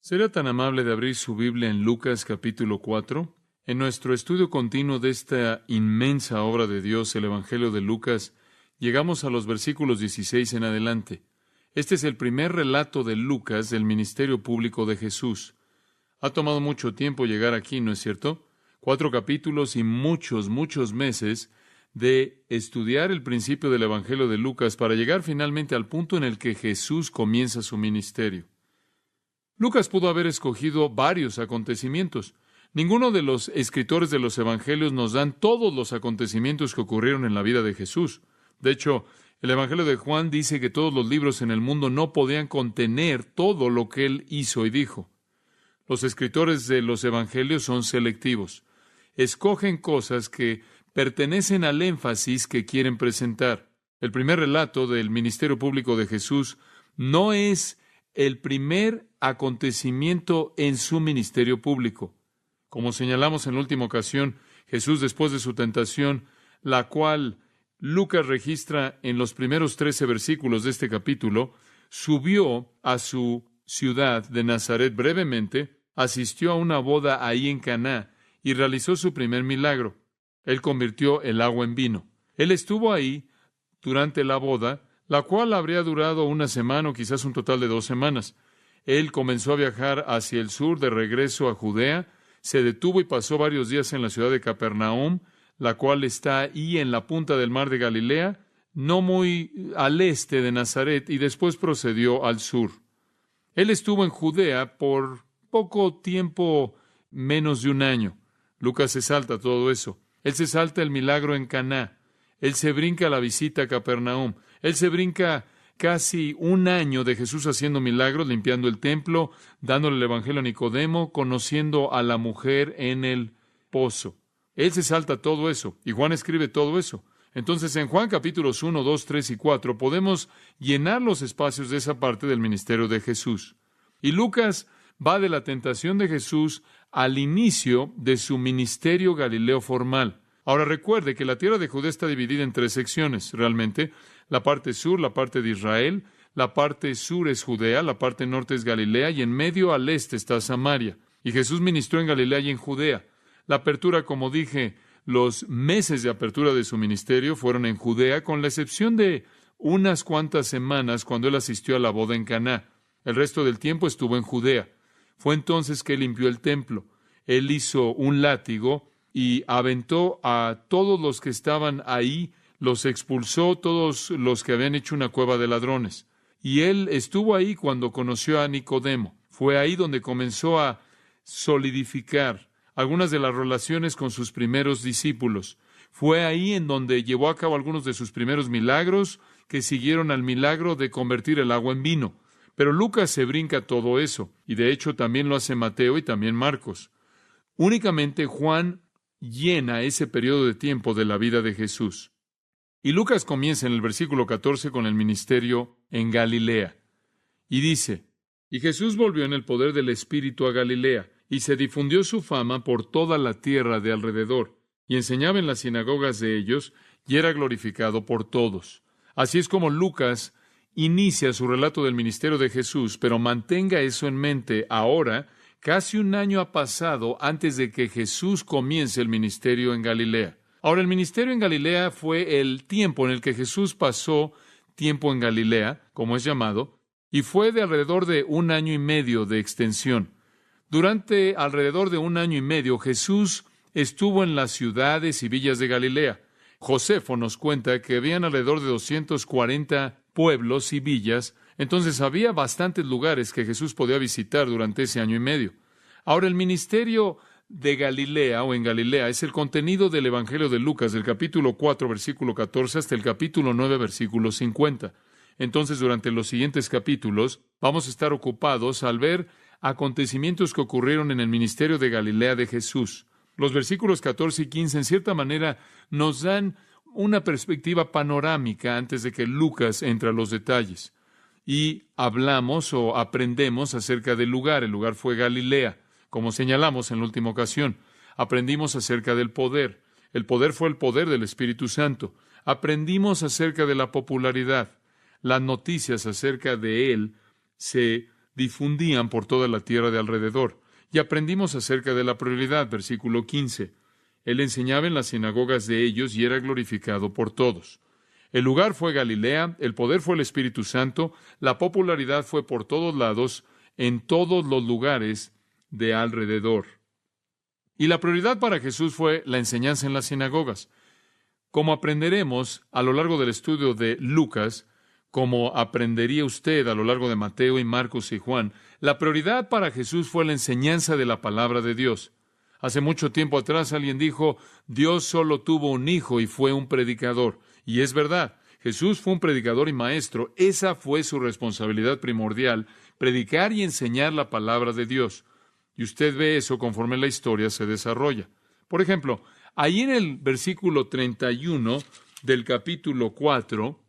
¿Será tan amable de abrir su Biblia en Lucas capítulo 4? En nuestro estudio continuo de esta inmensa obra de Dios, el Evangelio de Lucas, llegamos a los versículos 16 en adelante. Este es el primer relato de Lucas del ministerio público de Jesús. Ha tomado mucho tiempo llegar aquí, ¿no es cierto? 4 capítulos y muchos meses de estudiar el principio del Evangelio de Lucas para llegar finalmente al punto en el que Jesús comienza su ministerio. Lucas pudo haber escogido varios acontecimientos. Ninguno de los escritores de los Evangelios nos dan todos los acontecimientos que ocurrieron en la vida de Jesús. De hecho, el Evangelio de Juan dice que todos los libros en el mundo no podían contener todo lo que él hizo y dijo. Los escritores de los Evangelios son selectivos. Escogen cosas que pertenecen al énfasis que quieren presentar. El primer relato del ministerio público de Jesús no es el primer acontecimiento en su ministerio público. Como señalamos en la última ocasión, Jesús, después de su tentación, la cual Lucas registra en los primeros 13 versículos de este capítulo, subió a su ciudad de Nazaret brevemente, asistió a una boda ahí en Caná y realizó su primer milagro. Él convirtió el agua en vino. Él estuvo ahí durante la boda, la cual habría durado una semana o quizás un total de 2 semanas. Él comenzó a viajar hacia el sur de regreso a Judea, se detuvo y pasó varios días en la ciudad de Capernaum, la cual está ahí en la punta del mar de Galilea, no muy al este de Nazaret, y después procedió al sur. Él estuvo en Judea por poco tiempo, menos de un año. Lucas se salta todo eso. Él se salta el milagro en Caná. Él se brinca la visita a Capernaum. Él se brinca casi un año de Jesús haciendo milagros, limpiando el templo, dándole el evangelio a Nicodemo, conociendo a la mujer en el pozo. Él se salta todo eso, y Juan escribe todo eso. Entonces, en Juan capítulos 1, 2, 3 y 4, podemos llenar los espacios de esa parte del ministerio de Jesús. Y Lucas va de la tentación de Jesús al inicio de su ministerio galileo formal. Ahora recuerde que la tierra de Judea está dividida en 3 secciones, realmente. La parte sur, la parte de Israel, la parte sur es Judea, la parte norte es Galilea, y en medio al este está Samaria. Y Jesús ministró en Galilea y en Judea. La apertura, como dije, los meses de apertura de su ministerio fueron en Judea, con la excepción de unas cuantas semanas cuando él asistió a la boda en Caná. El resto del tiempo estuvo en Judea. Fue entonces que limpió el templo. Él hizo un látigo y aventó a todos los que estaban ahí, los expulsó, todos los que habían hecho una cueva de ladrones. Y él estuvo ahí cuando conoció a Nicodemo. Fue ahí donde comenzó a solidificar algunas de las relaciones con sus primeros discípulos. Fue ahí en donde llevó a cabo algunos de sus primeros milagros que siguieron al milagro de convertir el agua en vino. Pero Lucas se brinca todo eso, y de hecho también lo hace Mateo y también Marcos. Únicamente Juan llena ese periodo de tiempo de la vida de Jesús. Y Lucas comienza en el versículo 14 con el ministerio en Galilea. Y dice, y Jesús volvió en el poder del Espíritu a Galilea, y se difundió su fama por toda la tierra de alrededor, y enseñaba en las sinagogas de ellos, y era glorificado por todos. Así es como Lucas inicia su relato del ministerio de Jesús, pero mantenga eso en mente ahora. Casi un año ha pasado antes de que Jesús comience el ministerio en Galilea. Ahora, el ministerio en Galilea fue el tiempo en el que Jesús pasó tiempo en Galilea, como es llamado, y fue de alrededor de 1 año y medio de extensión. Durante alrededor de 1 año y medio, Jesús estuvo en las ciudades y villas de Galilea. Josefo nos cuenta que habían alrededor de 240 pueblos y villas. Entonces había bastantes lugares que Jesús podía visitar durante ese año y medio. Ahora, el ministerio de Galilea o en Galilea es el contenido del Evangelio de Lucas, del capítulo 4, versículo 14, hasta el capítulo 9, versículo 50. Entonces, durante los siguientes capítulos, vamos a estar ocupados al ver acontecimientos que ocurrieron en el ministerio de Galilea de Jesús. Los versículos 14 y 15, en cierta manera, nos dan una perspectiva panorámica antes de que Lucas entre a los detalles. Y hablamos o aprendemos acerca del lugar. El lugar fue Galilea, como señalamos en la última ocasión. Aprendimos acerca del poder. El poder fue el poder del Espíritu Santo. Aprendimos acerca de la popularidad. Las noticias acerca de él se difundían por toda la tierra de alrededor. Y aprendimos acerca de la prioridad, versículo 15. Él enseñaba en las sinagogas de ellos y era glorificado por todos. El lugar fue Galilea, el poder fue el Espíritu Santo, la popularidad fue por todos lados, en todos los lugares de alrededor. Y la prioridad para Jesús fue la enseñanza en las sinagogas. Como aprenderemos a lo largo del estudio de Lucas, como aprendería usted a lo largo de Mateo y Marcos y Juan, la prioridad para Jesús fue la enseñanza de la palabra de Dios. Hace mucho tiempo atrás alguien dijo, Dios solo tuvo un hijo y fue un predicador. Y es verdad, Jesús fue un predicador y maestro. Esa fue su responsabilidad primordial, predicar y enseñar la palabra de Dios. Y usted ve eso conforme la historia se desarrolla. Por ejemplo, ahí en el versículo 31 del capítulo 4,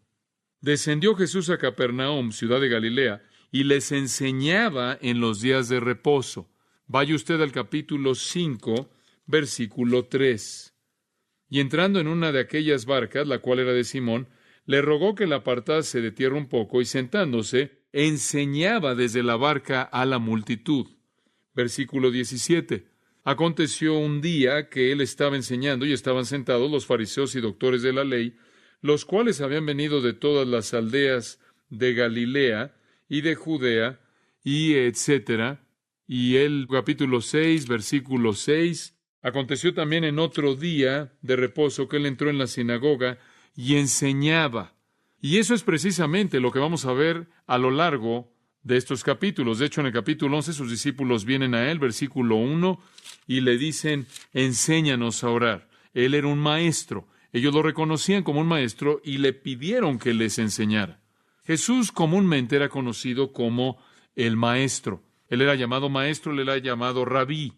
descendió Jesús a Capernaum, ciudad de Galilea, y les enseñaba en los días de reposo. Vaya usted al capítulo 5, versículo 3. Y entrando en una de aquellas barcas, la cual era de Simón, le rogó que la apartase de tierra un poco, y sentándose, enseñaba desde la barca a la multitud. Versículo 17. Aconteció un día que él estaba enseñando, y estaban sentados los fariseos y doctores de la ley, los cuales habían venido de todas las aldeas de Galilea y de Judea, y etcétera. Y el capítulo 6, versículo 6, aconteció también en otro día de reposo que él entró en la sinagoga y enseñaba. Y eso es precisamente lo que vamos a ver a lo largo de estos capítulos. De hecho, en el capítulo 11 sus discípulos vienen a él, versículo 1, y le dicen, enséñanos a orar. Él era un maestro. Ellos lo reconocían como un maestro y le pidieron que les enseñara. Jesús comúnmente era conocido como el maestro. Él era llamado maestro, él era llamado rabí.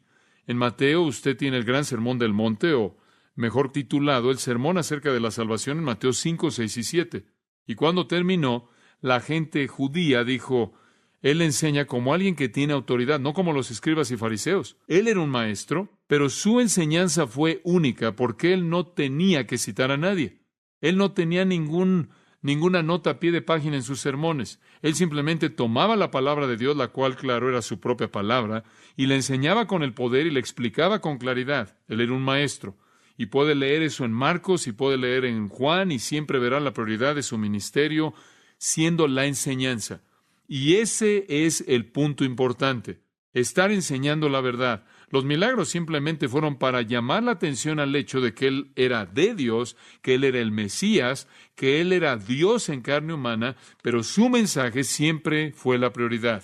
En Mateo usted tiene el gran sermón del monte, o mejor titulado, el sermón acerca de la salvación en Mateo 5, 6 y 7. Y cuando terminó, la gente judía dijo, él enseña como alguien que tiene autoridad, no como los escribas y fariseos. Él era un maestro, pero su enseñanza fue única porque él no tenía que citar a nadie. Él no tenía ninguna nota a pie de página en sus sermones. Él simplemente tomaba la palabra de Dios, la cual, claro, era su propia palabra, y la enseñaba con el poder y la explicaba con claridad. Él era un maestro. Y puede leer eso en Marcos y puede leer en Juan, y siempre verá la prioridad de su ministerio siendo la enseñanza. Y ese es el punto importante, estar enseñando la verdad. Los milagros simplemente fueron para llamar la atención al hecho de que Él era de Dios, que Él era el Mesías, que Él era Dios en carne humana, pero su mensaje siempre fue la prioridad.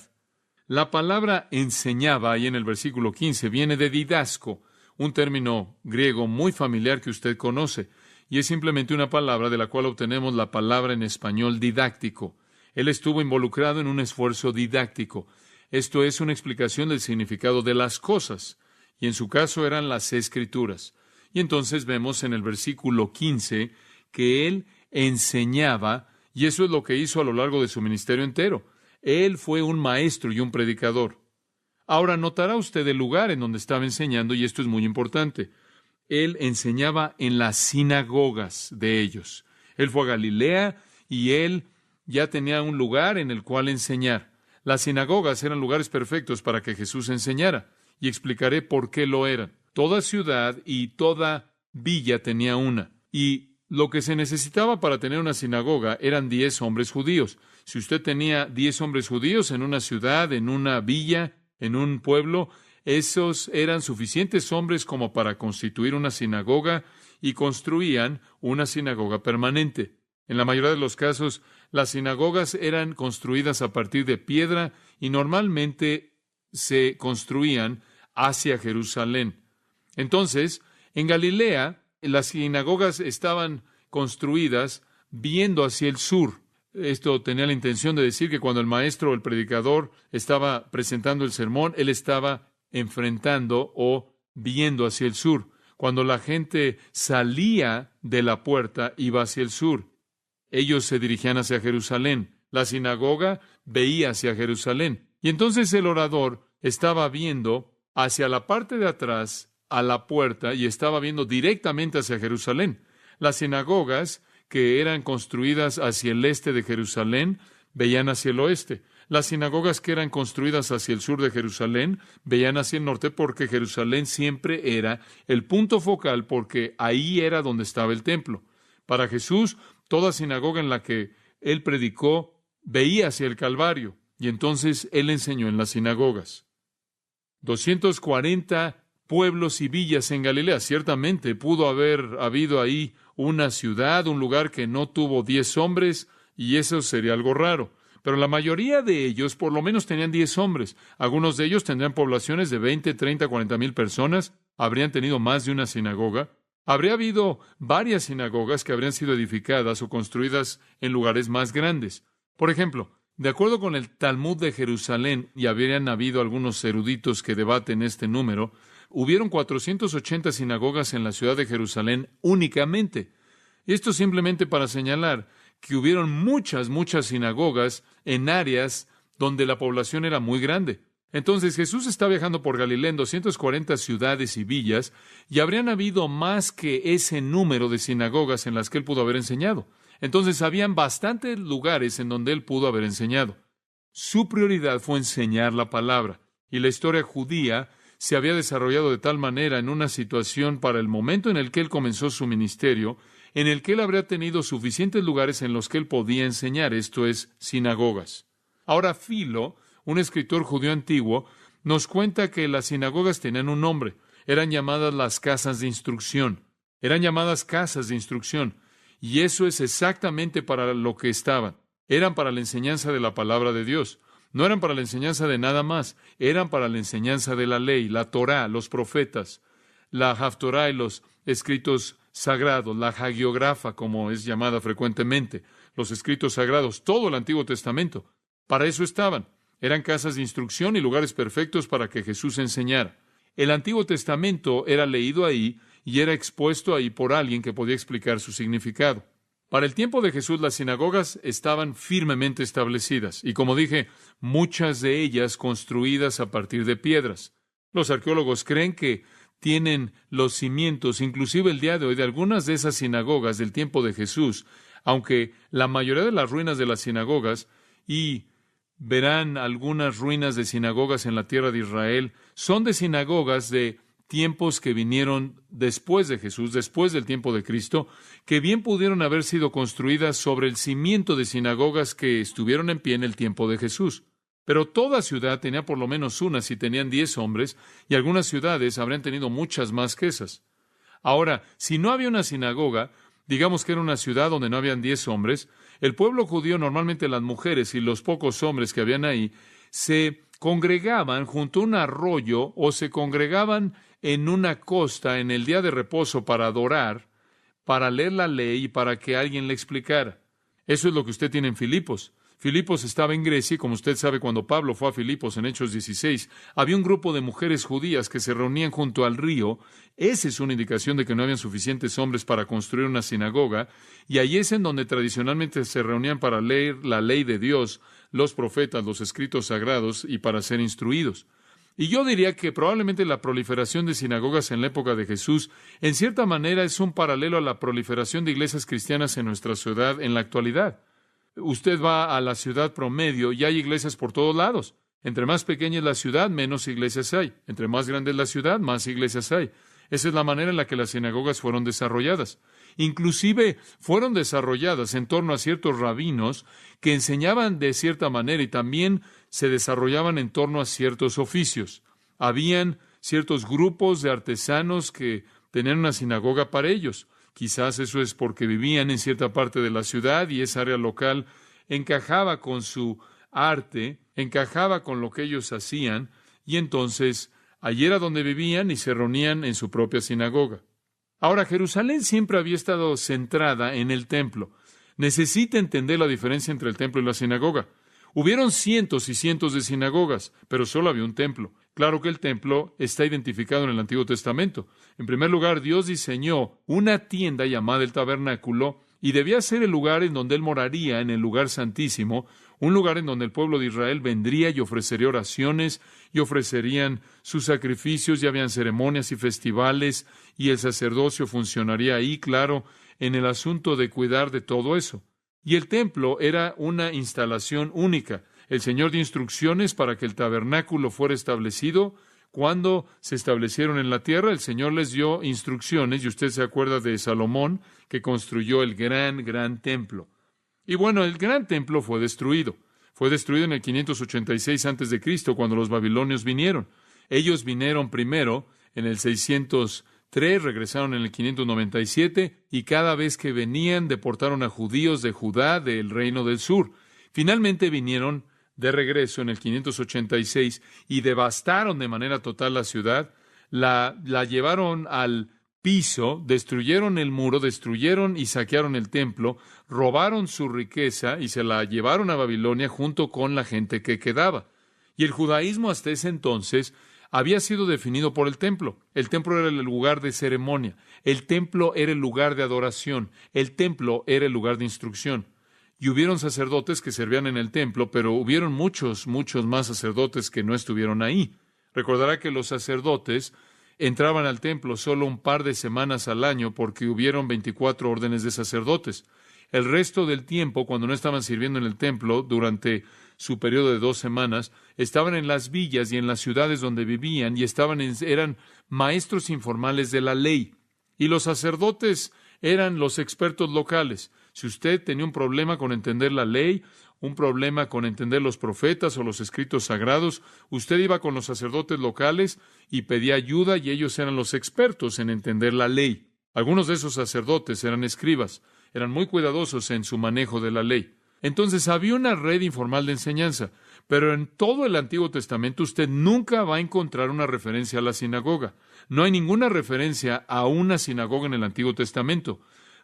La palabra enseñaba, ahí en el versículo 15, viene de didasco, un término griego muy familiar que usted conoce, y es simplemente una palabra de la cual obtenemos la palabra en español didáctico. Él estuvo involucrado en un esfuerzo didáctico. Esto es una explicación del significado de las cosas, y en su caso eran las Escrituras. Y entonces vemos en el versículo 15 que él enseñaba, y eso es lo que hizo a lo largo de su ministerio entero. Él fue un maestro y un predicador. Ahora, notará usted el lugar en donde estaba enseñando, y esto es muy importante. Él enseñaba en las sinagogas de ellos. Él fue a Galilea, y él ya tenía un lugar en el cual enseñar. Las sinagogas eran lugares perfectos para que Jesús enseñara, y explicaré por qué lo eran. Toda ciudad y toda villa tenía una, y lo que se necesitaba para tener una sinagoga eran 10 hombres judíos. Si usted tenía 10 hombres judíos en una ciudad, en una villa, en un pueblo, esos eran suficientes hombres como para constituir una sinagoga, y construían una sinagoga permanente. En la mayoría de los casos, las sinagogas eran construidas a partir de piedra y normalmente se construían hacia Jerusalén. Entonces, en Galilea, las sinagogas estaban construidas viendo hacia el sur. Esto tenía la intención de decir que cuando el maestro o el predicador estaba presentando el sermón, él estaba enfrentando o viendo hacia el sur. Cuando la gente salía de la puerta, iba hacia el sur. Ellos se dirigían hacia Jerusalén. La sinagoga veía hacia Jerusalén. Y entonces el orador estaba viendo hacia la parte de atrás, a la puerta, y estaba viendo directamente hacia Jerusalén. Las sinagogas, que eran construidas hacia el este de Jerusalén, veían hacia el oeste. Las sinagogas que eran construidas hacia el sur de Jerusalén veían hacia el norte porque Jerusalén siempre era el punto focal porque ahí era donde estaba el templo. Para Jesús, toda sinagoga en la que él predicó veía hacia el Calvario y entonces él enseñó en las sinagogas. 240 pueblos y villas en Galilea. Ciertamente pudo haber habido ahí una ciudad, un lugar que no tuvo 10 hombres, y eso sería algo raro. Pero la mayoría de ellos por lo menos tenían 10 hombres. Algunos de ellos tendrían poblaciones de 20, 30, 40 mil personas. Habrían tenido más de una sinagoga. Habría habido varias sinagogas que habrían sido edificadas o construidas en lugares más grandes. Por ejemplo, de acuerdo con el Talmud de Jerusalén, y habrían habido algunos eruditos que debaten este número, hubieron 480 sinagogas en la ciudad de Jerusalén únicamente. Esto simplemente para señalar que hubieron muchas sinagogas en áreas donde la población era muy grande. Entonces Jesús está viajando por Galilea en 240 ciudades y villas, y habrían habido más que ese número de sinagogas en las que él pudo haber enseñado. Entonces habían bastantes lugares en donde él pudo haber enseñado. Su prioridad fue enseñar la palabra, y la historia judía se había desarrollado de tal manera en una situación para el momento en el que él comenzó su ministerio, en el que él habría tenido suficientes lugares en los que él podía enseñar, esto es, sinagogas. Ahora Filo, un escritor judío antiguo, nos cuenta que las sinagogas tenían un nombre. Eran llamadas las casas de instrucción. Eran llamadas casas de instrucción. Y eso es exactamente para lo que estaban. Eran para la enseñanza de la palabra de Dios. No eran para la enseñanza de nada más. Eran para la enseñanza de la ley, la Torá, los profetas, la Haftorá y los escritos sagrados, la hagiógrafa, como es llamada frecuentemente, los escritos sagrados, todo el Antiguo Testamento. Para eso estaban. Eran casas de instrucción y lugares perfectos para que Jesús enseñara. El Antiguo Testamento era leído ahí y era expuesto ahí por alguien que podía explicar su significado. Para el tiempo de Jesús, las sinagogas estaban firmemente establecidas, y como dije, muchas de ellas construidas a partir de piedras. Los arqueólogos creen que tienen los cimientos, inclusive el día de hoy, de algunas de esas sinagogas del tiempo de Jesús, aunque la mayoría de las ruinas de las sinagogas, y verán algunas ruinas de sinagogas en la tierra de Israel, son de sinagogas de tiempos que vinieron después de Jesús, después del tiempo de Cristo, que bien pudieron haber sido construidas sobre el cimiento de sinagogas que estuvieron en pie en el tiempo de Jesús. Pero toda ciudad tenía por lo menos una si tenían 10 hombres, y algunas ciudades habrían tenido muchas más que esas. Ahora, si no había una sinagoga, digamos que era una ciudad donde no habían 10 hombres, el pueblo judío, normalmente las mujeres y los pocos hombres que habían ahí, se congregaban junto a un arroyo o se congregaban en una costa en el día de reposo para adorar, para leer la ley y para que alguien le explicara. Eso es lo que usted tiene en Filipos. Filipos estaba en Grecia y, como usted sabe, cuando Pablo fue a Filipos en Hechos 16, había un grupo de mujeres judías que se reunían junto al río. Esa es una indicación de que no habían suficientes hombres para construir una sinagoga, y ahí es en donde tradicionalmente se reunían para leer la ley de Dios, los profetas, los escritos sagrados y para ser instruidos. Y yo diría que probablemente la proliferación de sinagogas en la época de Jesús, en cierta manera, es un paralelo a la proliferación de iglesias cristianas en nuestra ciudad en la actualidad. Usted va a la ciudad promedio y hay iglesias por todos lados. Entre más pequeña es la ciudad, menos iglesias hay. Entre más grande es la ciudad, más iglesias hay. Esa es la manera en la que las sinagogas fueron desarrolladas. Inclusive fueron desarrolladas en torno a ciertos rabinos que enseñaban de cierta manera y también se desarrollaban en torno a ciertos oficios. Habían ciertos grupos de artesanos que tenían una sinagoga para ellos. Quizás eso es porque vivían en cierta parte de la ciudad y esa área local encajaba con su arte, encajaba con lo que ellos hacían, y entonces allí era donde vivían y se reunían en su propia sinagoga. Ahora, Jerusalén siempre había estado centrada en el templo. Necesita entender la diferencia entre el templo y la sinagoga. Hubieron cientos y cientos de sinagogas, pero solo había un templo. Claro que el templo está identificado en el Antiguo Testamento. En primer lugar, Dios diseñó una tienda llamada el tabernáculo, y debía ser el lugar en donde Él moraría, en el lugar santísimo, un lugar en donde el pueblo de Israel vendría y ofrecería oraciones, y ofrecerían sus sacrificios, y habían ceremonias y festivales, y el sacerdocio funcionaría ahí, claro, en el asunto de cuidar de todo eso. Y el templo era una instalación única. El Señor dio instrucciones para que el tabernáculo fuera establecido. Cuando se establecieron en la tierra, el Señor les dio instrucciones, y usted se acuerda de Salomón, que construyó el gran templo. Y bueno, el gran templo fue destruido. Fue destruido en el 586 a.C., cuando los babilonios vinieron. Ellos vinieron primero en el 603, regresaron en el 597, y cada vez que venían deportaron a judíos de Judá, del reino del sur. Finalmente vinieron de regreso en el 586 y devastaron de manera total la ciudad, la llevaron al piso, destruyeron el muro, destruyeron y saquearon el templo, robaron su riqueza y se la llevaron a Babilonia junto con la gente que quedaba. Y el judaísmo hasta ese entonces había sido definido por el templo. El templo era el lugar de ceremonia, el templo era el lugar de adoración, el templo era el lugar de instrucción. Y hubieron sacerdotes que servían en el templo, pero hubieron muchos más sacerdotes que no estuvieron ahí. Recordará que los sacerdotes entraban al templo solo un par de semanas al año porque hubieron 24 órdenes de sacerdotes. El resto del tiempo, cuando no estaban sirviendo en el templo, durante su periodo de 2 semanas, estaban en las villas y en las ciudades donde vivían y eran maestros informales de la ley. Y los sacerdotes eran los expertos locales. Si usted tenía un problema con entender la ley, un problema con entender los profetas o los escritos sagrados, usted iba con los sacerdotes locales y pedía ayuda, y ellos eran los expertos en entender la ley. Algunos de esos sacerdotes eran escribas, eran muy cuidadosos en su manejo de la ley. Entonces había una red informal de enseñanza, pero en todo el Antiguo Testamento usted nunca va a encontrar una referencia a la sinagoga. No hay ninguna referencia a una sinagoga en el Antiguo Testamento.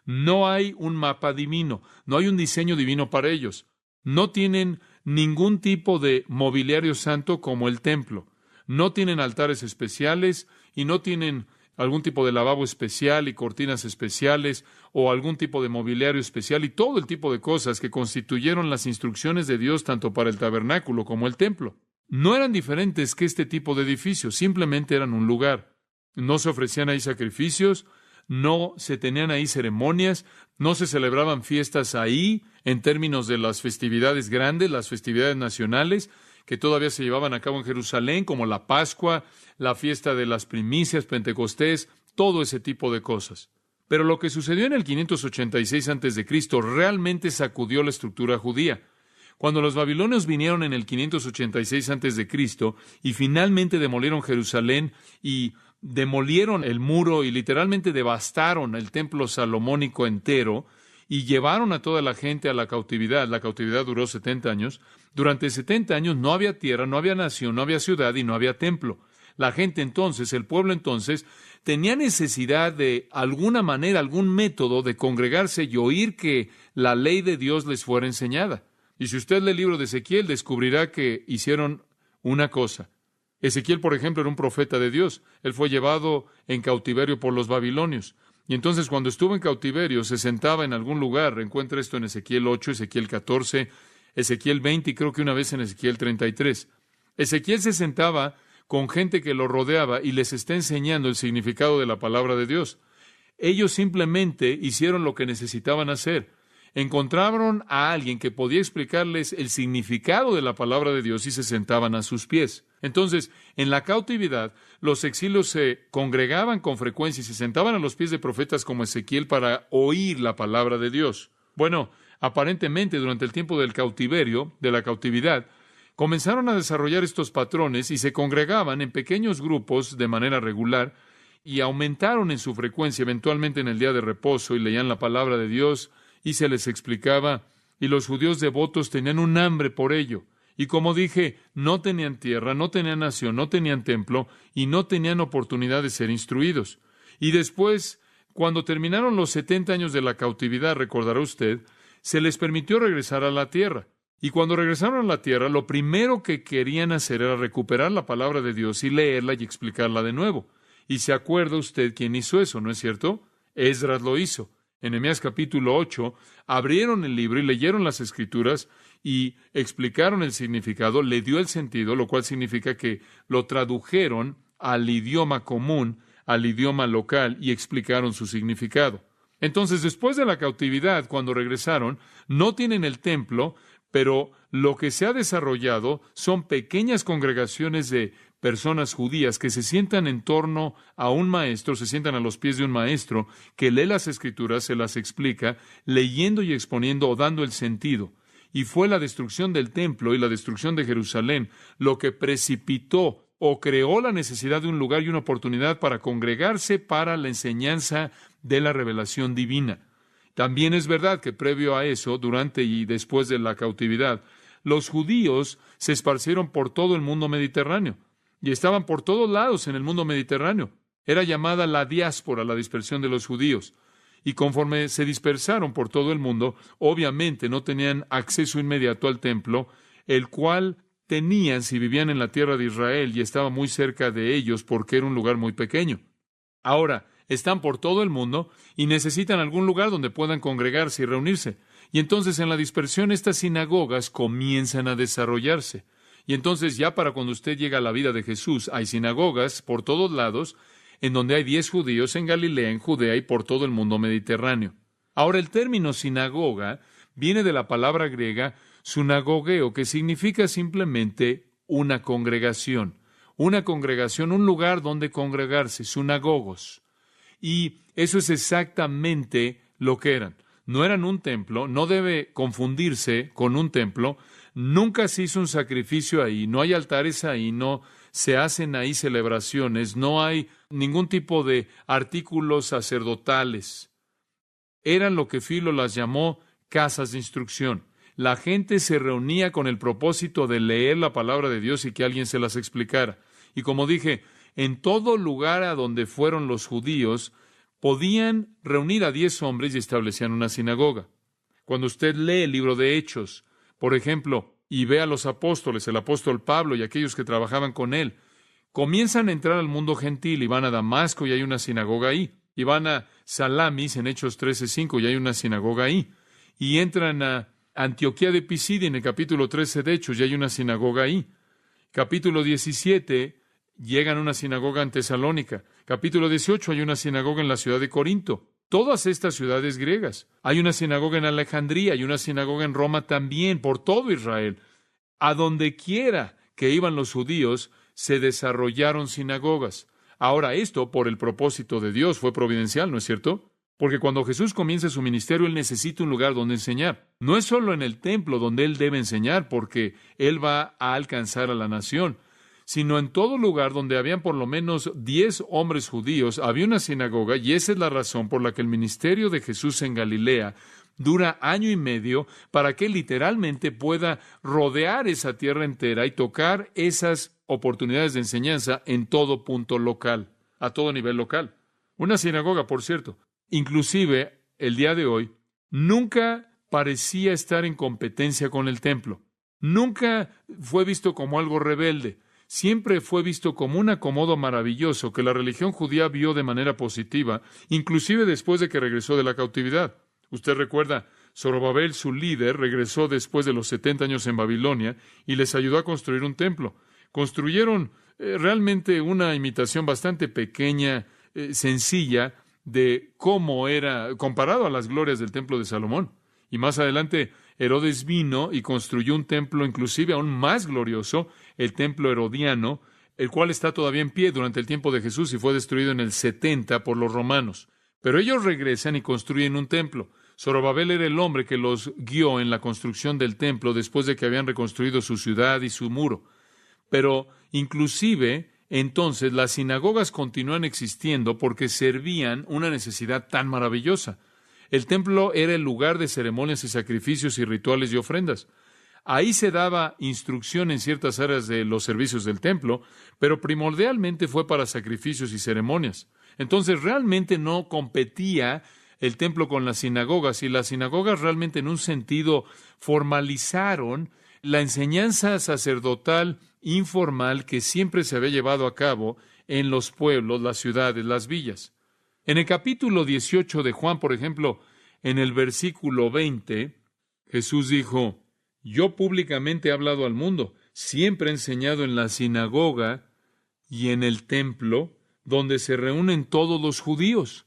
No hay un mapa divino, no hay un diseño divino para ellos. No tienen ningún tipo de mobiliario santo como el templo. No tienen altares especiales y no tienen algún tipo de lavabo especial y cortinas especiales o algún tipo de mobiliario especial y todo el tipo de cosas que constituyeron las instrucciones de Dios tanto para el tabernáculo como el templo. No eran diferentes que este tipo de edificios, simplemente eran un lugar. No se ofrecían ahí sacrificios, no se tenían ahí ceremonias, no se celebraban fiestas ahí en términos de las festividades grandes, las festividades nacionales que todavía se llevaban a cabo en Jerusalén, como la Pascua, la fiesta de las primicias, Pentecostés, todo ese tipo de cosas. Pero lo que sucedió en el 586 a.C. realmente sacudió la estructura judía. Cuando los babilonios vinieron en el 586 a.C. y finalmente demolieron Jerusalén y demolieron el muro y literalmente devastaron el templo salomónico entero y llevaron a toda la gente a la cautividad. La cautividad duró 70 años. Durante 70 años no había tierra, no había nación, no había ciudad y no había templo. La gente entonces, el pueblo entonces, tenía necesidad de alguna manera, algún método de congregarse y oír que la ley de Dios les fuera enseñada. Y si usted lee el libro de Ezequiel, descubrirá que hicieron una cosa. Ezequiel, por ejemplo, era un profeta de Dios. Él fue llevado en cautiverio por los babilonios. Y entonces, cuando estuvo en cautiverio, se sentaba en algún lugar. Encuentra esto en Ezequiel 8, Ezequiel 14, Ezequiel 20 y creo que una vez en Ezequiel 33. Ezequiel se sentaba con gente que lo rodeaba y les está enseñando el significado de la palabra de Dios. Ellos simplemente hicieron lo que necesitaban hacer. Encontraron a alguien que podía explicarles el significado de la palabra de Dios y se sentaban a sus pies. Entonces, en la cautividad, los exilios se congregaban con frecuencia y se sentaban a los pies de profetas como Ezequiel para oír la palabra de Dios. Bueno, aparentemente durante el tiempo del cautiverio, de la cautividad, comenzaron a desarrollar estos patrones y se congregaban en pequeños grupos de manera regular y aumentaron en su frecuencia eventualmente en el día de reposo y leían la palabra de Dios y se les explicaba, y los judíos devotos tenían un hambre por ello. Y como dije, no tenían tierra, no tenían nación, no tenían templo, y no tenían oportunidad de ser instruidos. Y después, cuando terminaron los 70 años de la cautividad, recordará usted, se les permitió regresar a la tierra. Y cuando regresaron a la tierra, lo primero que querían hacer era recuperar la palabra de Dios y leerla y explicarla de nuevo. Y se acuerda usted quién hizo eso, ¿no es cierto? Esdras lo hizo. En Nehemías capítulo 8, abrieron el libro y leyeron las Escrituras y explicaron el significado, le dio el sentido, lo cual significa que lo tradujeron al idioma común, al idioma local y explicaron su significado. Entonces, después de la cautividad, cuando regresaron, no tienen el templo, pero lo que se ha desarrollado son pequeñas congregaciones de personas judías que se sientan en torno a un maestro, se sientan a los pies de un maestro que lee las Escrituras, se las explica, leyendo y exponiendo o dando el sentido. Y fue la destrucción del templo y la destrucción de Jerusalén lo que precipitó o creó la necesidad de un lugar y una oportunidad para congregarse para la enseñanza de la revelación divina. También es verdad que previo a eso, durante y después de la cautividad, los judíos se esparcieron por todo el mundo mediterráneo y estaban por todos lados en el mundo mediterráneo. Era llamada la diáspora, la dispersión de los judíos. Y conforme se dispersaron por todo el mundo, obviamente no tenían acceso inmediato al templo, el cual tenían si vivían en la tierra de Israel y estaba muy cerca de ellos porque era un lugar muy pequeño. Ahora, están por todo el mundo y necesitan algún lugar donde puedan congregarse y reunirse. Y entonces en la dispersión estas sinagogas comienzan a desarrollarse. Y entonces ya para cuando usted llega a la vida de Jesús, hay sinagogas por todos lados, en donde hay 10 judíos en Galilea, en Judea y por todo el mundo mediterráneo. Ahora el término sinagoga viene de la palabra griega sunagogeo, que significa simplemente una congregación, un lugar donde congregarse, sunagogos. Y eso es exactamente lo que eran. No eran un templo, no debe confundirse con un templo, nunca se hizo un sacrificio ahí, no hay altares ahí, no se hacen ahí celebraciones, no hay ningún tipo de artículos sacerdotales. Eran lo que Filo las llamó casas de instrucción. La gente se reunía con el propósito de leer la palabra de Dios y que alguien se las explicara. Y como dije, en todo lugar a donde fueron los judíos, podían reunir a 10 hombres y establecían una sinagoga. Cuando usted lee el libro de Hechos, por ejemplo, y ve a los apóstoles, el apóstol Pablo y aquellos que trabajaban con él, comienzan a entrar al mundo gentil y van a Damasco y hay una sinagoga ahí. Y van a Salamis en Hechos 13:5 y hay una sinagoga ahí. Y entran a Antioquía de Pisidia en el capítulo 13 de Hechos y hay una sinagoga ahí. Capítulo 17, llegan a una sinagoga en Tesalónica. Capítulo 18, hay una sinagoga en la ciudad de Corinto. Todas estas ciudades griegas. Hay una sinagoga en Alejandría y una sinagoga en Roma también, por todo Israel. A donde quiera que iban los judíos, se desarrollaron sinagogas. Ahora, esto, por el propósito de Dios, fue providencial, ¿no es cierto? Porque cuando Jesús comienza su ministerio, Él necesita un lugar donde enseñar. No es solo en el templo donde Él debe enseñar, porque Él va a alcanzar a la nación, sino en todo lugar donde habían por lo menos 10 hombres judíos, había una sinagoga, y esa es la razón por la que el ministerio de Jesús en Galilea dura 1 año y medio, para que literalmente pueda rodear esa tierra entera y tocar esas oportunidades de enseñanza en todo punto local, a todo nivel local. Una sinagoga, por cierto, inclusive el día de hoy, nunca parecía estar en competencia con el templo. Nunca fue visto como algo rebelde. Siempre fue visto como un acomodo maravilloso que la religión judía vio de manera positiva, inclusive después de que regresó de la cautividad. Usted recuerda, Zorobabel, su líder, regresó después de los 70 años en Babilonia y les ayudó a construir un templo. Construyeron realmente una imitación bastante pequeña, sencilla, de cómo era comparado a las glorias del templo de Salomón. Y más adelante, Herodes vino y construyó un templo inclusive aún más glorioso, el templo herodiano, el cual está todavía en pie durante el tiempo de Jesús y fue destruido en el 70 por los romanos. Pero ellos regresan y construyen un templo. Zorobabel era el hombre que los guió en la construcción del templo después de que habían reconstruido su ciudad y su muro. Pero inclusive entonces las sinagogas continúan existiendo porque servían una necesidad tan maravillosa. El templo era el lugar de ceremonias y sacrificios y rituales y ofrendas. Ahí se daba instrucción en ciertas áreas de los servicios del templo, pero primordialmente fue para sacrificios y ceremonias. Entonces realmente no competía el templo con las sinagogas, y las sinagogas realmente en un sentido formalizaron la enseñanza sacerdotal informal que siempre se había llevado a cabo en los pueblos, las ciudades, las villas. En el capítulo 18 de Juan, por ejemplo, en el versículo 20, Jesús dijo: yo públicamente he hablado al mundo, siempre he enseñado en la sinagoga y en el templo, donde se reúnen todos los judíos.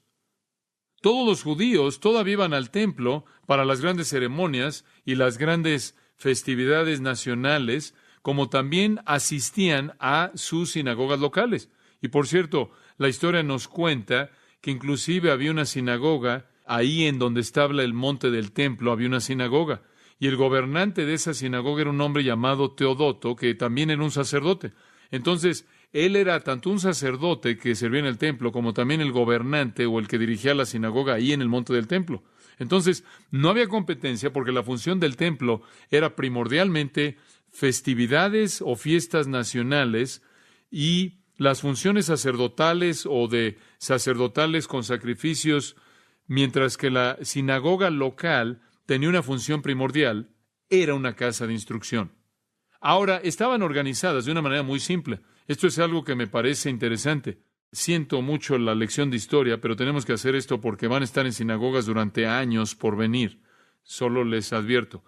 Todos los judíos todavía iban al templo para las grandes ceremonias y las grandes festividades nacionales, como también asistían a sus sinagogas locales. Y por cierto, la historia nos cuenta que inclusive había una sinagoga, ahí en donde estaba el monte del templo, había una sinagoga. Y el gobernante de esa sinagoga era un hombre llamado Teodoto, que también era un sacerdote. Entonces, él era tanto un sacerdote que servía en el templo, como también el gobernante o el que dirigía la sinagoga ahí en el monte del templo. Entonces, no había competencia porque la función del templo era primordialmente festividades o fiestas nacionales, y las funciones sacerdotales o de sacerdotales con sacrificios, mientras que la sinagoga local tenía una función primordial, era una casa de instrucción. Ahora, estaban organizadas de una manera muy simple. Esto es algo que me parece interesante. Siento mucho la lección de historia, pero tenemos que hacer esto porque van a estar en sinagogas durante años por venir. Solo les advierto.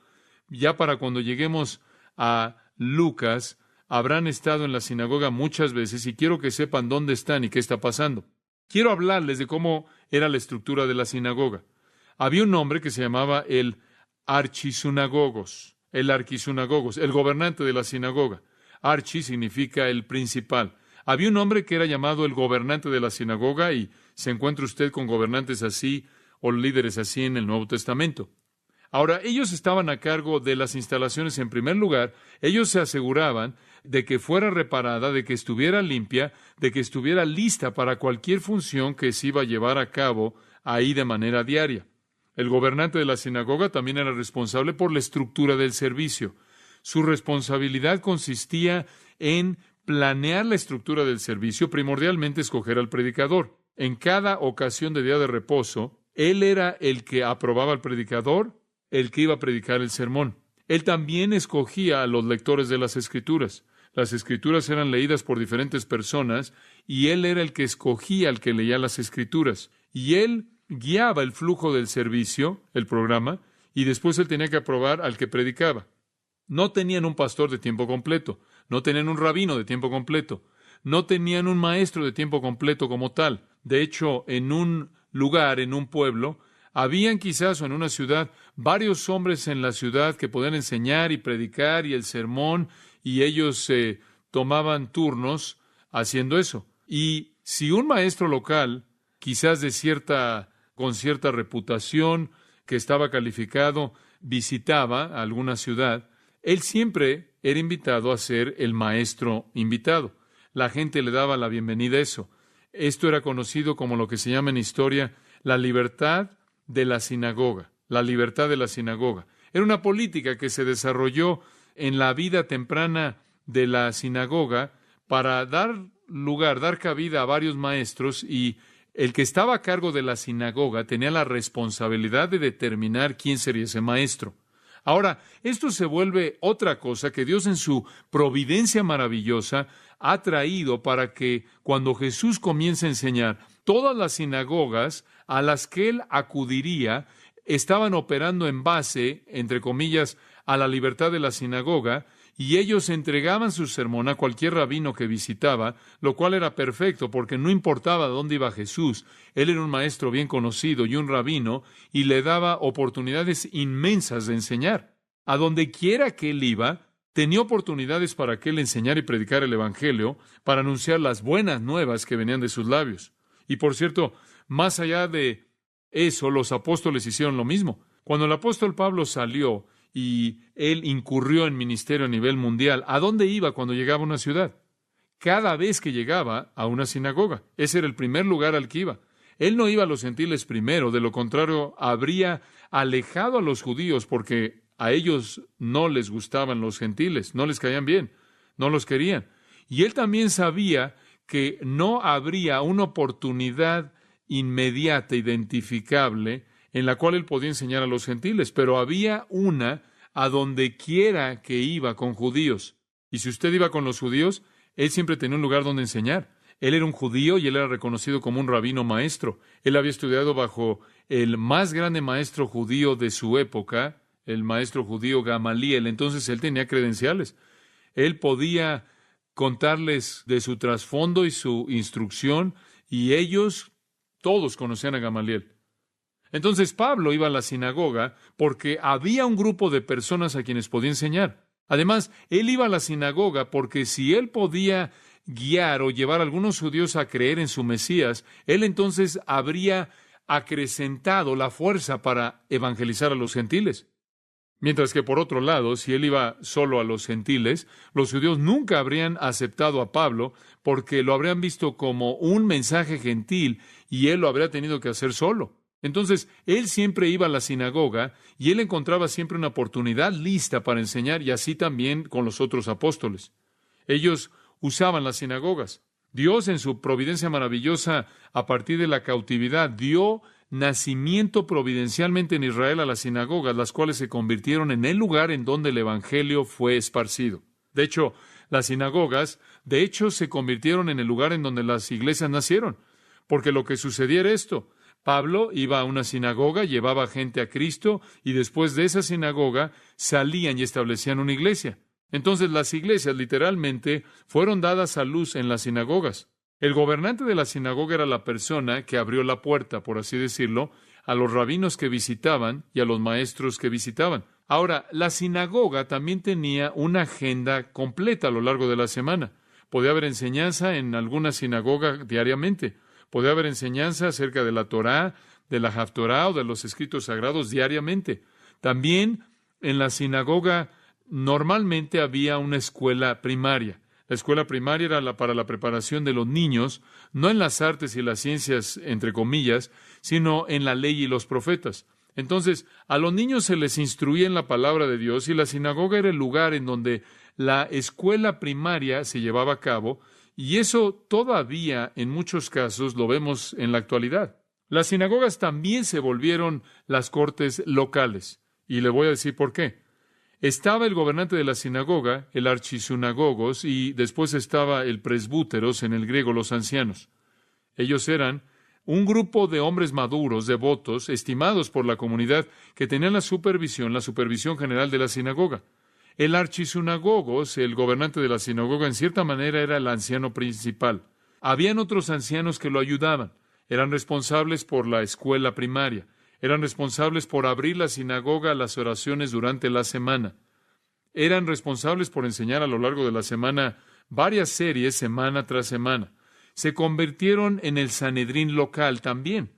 Ya para cuando lleguemos a Lucas, habrán estado en la sinagoga muchas veces y quiero que sepan dónde están y qué está pasando. Quiero hablarles de cómo era la estructura de la sinagoga. Había un hombre que se llamaba el archisunagogos, el gobernante de la sinagoga. Archi significa el principal. Había un hombre que era llamado el gobernante de la sinagoga, y se encuentra usted con gobernantes así o líderes así en el Nuevo Testamento. Ahora, ellos estaban a cargo de las instalaciones en primer lugar. Ellos se aseguraban de que fuera reparada, de que estuviera limpia, de que estuviera lista para cualquier función que se iba a llevar a cabo ahí de manera diaria. El gobernante de la sinagoga también era responsable por la estructura del servicio. Su responsabilidad consistía en planear la estructura del servicio, primordialmente escoger al predicador. En cada ocasión de día de reposo, él era el que aprobaba al predicador, el que iba a predicar el sermón. Él también escogía a los lectores de las Escrituras. Las Escrituras eran leídas por diferentes personas y él era el que escogía al que leía las Escrituras. Y él guiaba el flujo del servicio, el programa, y después él tenía que aprobar al que predicaba. No tenían un pastor de tiempo completo, no tenían un rabino de tiempo completo, no tenían un maestro de tiempo completo como tal. De hecho, en un lugar, en un pueblo, habían quizás o en una ciudad varios hombres en la ciudad que podían enseñar y predicar y el sermón, y ellos tomaban turnos haciendo eso. Y si un maestro local, quizás con cierta reputación, que estaba calificado, visitaba alguna ciudad, él siempre era invitado a ser el maestro invitado. La gente le daba la bienvenida a eso. Esto era conocido como lo que se llama en historia la libertad de la sinagoga. La libertad de la sinagoga. Era una política que se desarrolló en la vida temprana de la sinagoga para dar cabida a varios maestros, y el que estaba a cargo de la sinagoga tenía la responsabilidad de determinar quién sería ese maestro. Ahora, esto se vuelve otra cosa que Dios en su providencia maravillosa ha traído para que cuando Jesús comience a enseñar, todas las sinagogas a las que él acudiría estaban operando en base, entre comillas, a la libertad de la sinagoga, y ellos entregaban su sermón a cualquier rabino que visitaba, lo cual era perfecto porque no importaba dónde iba Jesús. Él era un maestro bien conocido y un rabino, y le daba oportunidades inmensas de enseñar. A donde quiera que él iba, tenía oportunidades para que él enseñara y predicara el Evangelio, para anunciar las buenas nuevas que venían de sus labios. Y por cierto, más allá de eso, los apóstoles hicieron lo mismo. Cuando el apóstol Pablo salió y él incurrió en ministerio a nivel mundial, ¿a dónde iba cuando llegaba a una ciudad? Cada vez que llegaba a una sinagoga. Ese era el primer lugar al que iba. Él no iba a los gentiles primero, de lo contrario, habría alejado a los judíos porque a ellos no les gustaban los gentiles, no les caían bien, no los querían. Y él también sabía que no habría una oportunidad inmediata, identificable, en la cual él podía enseñar a los gentiles, pero había una a donde quiera que iba con judíos. Y si usted iba con los judíos, él siempre tenía un lugar donde enseñar. Él era un judío y él era reconocido como un rabino maestro. Él había estudiado bajo el más grande maestro judío de su época, el maestro judío Gamaliel. Entonces él tenía credenciales. Él podía contarles de su trasfondo y su instrucción, y ellos todos conocían a Gamaliel. Entonces Pablo iba a la sinagoga porque había un grupo de personas a quienes podía enseñar. Además, él iba a la sinagoga porque si él podía guiar o llevar a algunos judíos a creer en su Mesías, él entonces habría acrecentado la fuerza para evangelizar a los gentiles. Mientras que, por otro lado, si él iba solo a los gentiles, los judíos nunca habrían aceptado a Pablo porque lo habrían visto como un mensaje gentil y él lo habría tenido que hacer solo. Entonces, él siempre iba a la sinagoga y él encontraba siempre una oportunidad lista para enseñar, y así también con los otros apóstoles. Ellos usaban las sinagogas. Dios, en su providencia maravillosa, a partir de la cautividad, dio nacimiento providencialmente en Israel a las sinagogas, las cuales se convirtieron en el lugar en donde el Evangelio fue esparcido. De hecho, las sinagogas, se convirtieron en el lugar en donde las iglesias nacieron, porque lo que sucedía era esto. Pablo iba a una sinagoga, llevaba gente a Cristo, y después de esa sinagoga salían y establecían una iglesia. Entonces las iglesias literalmente fueron dadas a luz en las sinagogas. El gobernante de la sinagoga era la persona que abrió la puerta, por así decirlo, a los rabinos que visitaban y a los maestros que visitaban. Ahora, la sinagoga también tenía una agenda completa a lo largo de la semana. Podía haber enseñanza en alguna sinagoga diariamente. Podía haber enseñanza acerca de la Torá, de la Haftorá o de los escritos sagrados diariamente. También en la sinagoga normalmente había una escuela primaria. La escuela primaria era para la preparación de los niños, no en las artes y las ciencias, entre comillas, sino en la ley y los profetas. Entonces, a los niños se les instruía en la palabra de Dios, y la sinagoga era el lugar en donde la escuela primaria se llevaba a cabo, y eso todavía en muchos casos lo vemos en la actualidad. Las sinagogas también se volvieron las cortes locales, y le voy a decir por qué. Estaba el gobernante de la sinagoga, el archisunagogos, y después estaba el presbúteros, en el griego los ancianos. Ellos eran un grupo de hombres maduros, devotos, estimados por la comunidad, que tenían la supervisión general de la sinagoga. El archisunagogos, el gobernante de la sinagoga, en cierta manera era el anciano principal. Habían otros ancianos que lo ayudaban. Eran responsables por la escuela primaria. Eran responsables por abrir la sinagoga a las oraciones durante la semana. Eran responsables por enseñar a lo largo de la semana varias series semana tras semana. Se convirtieron en el Sanedrín local también.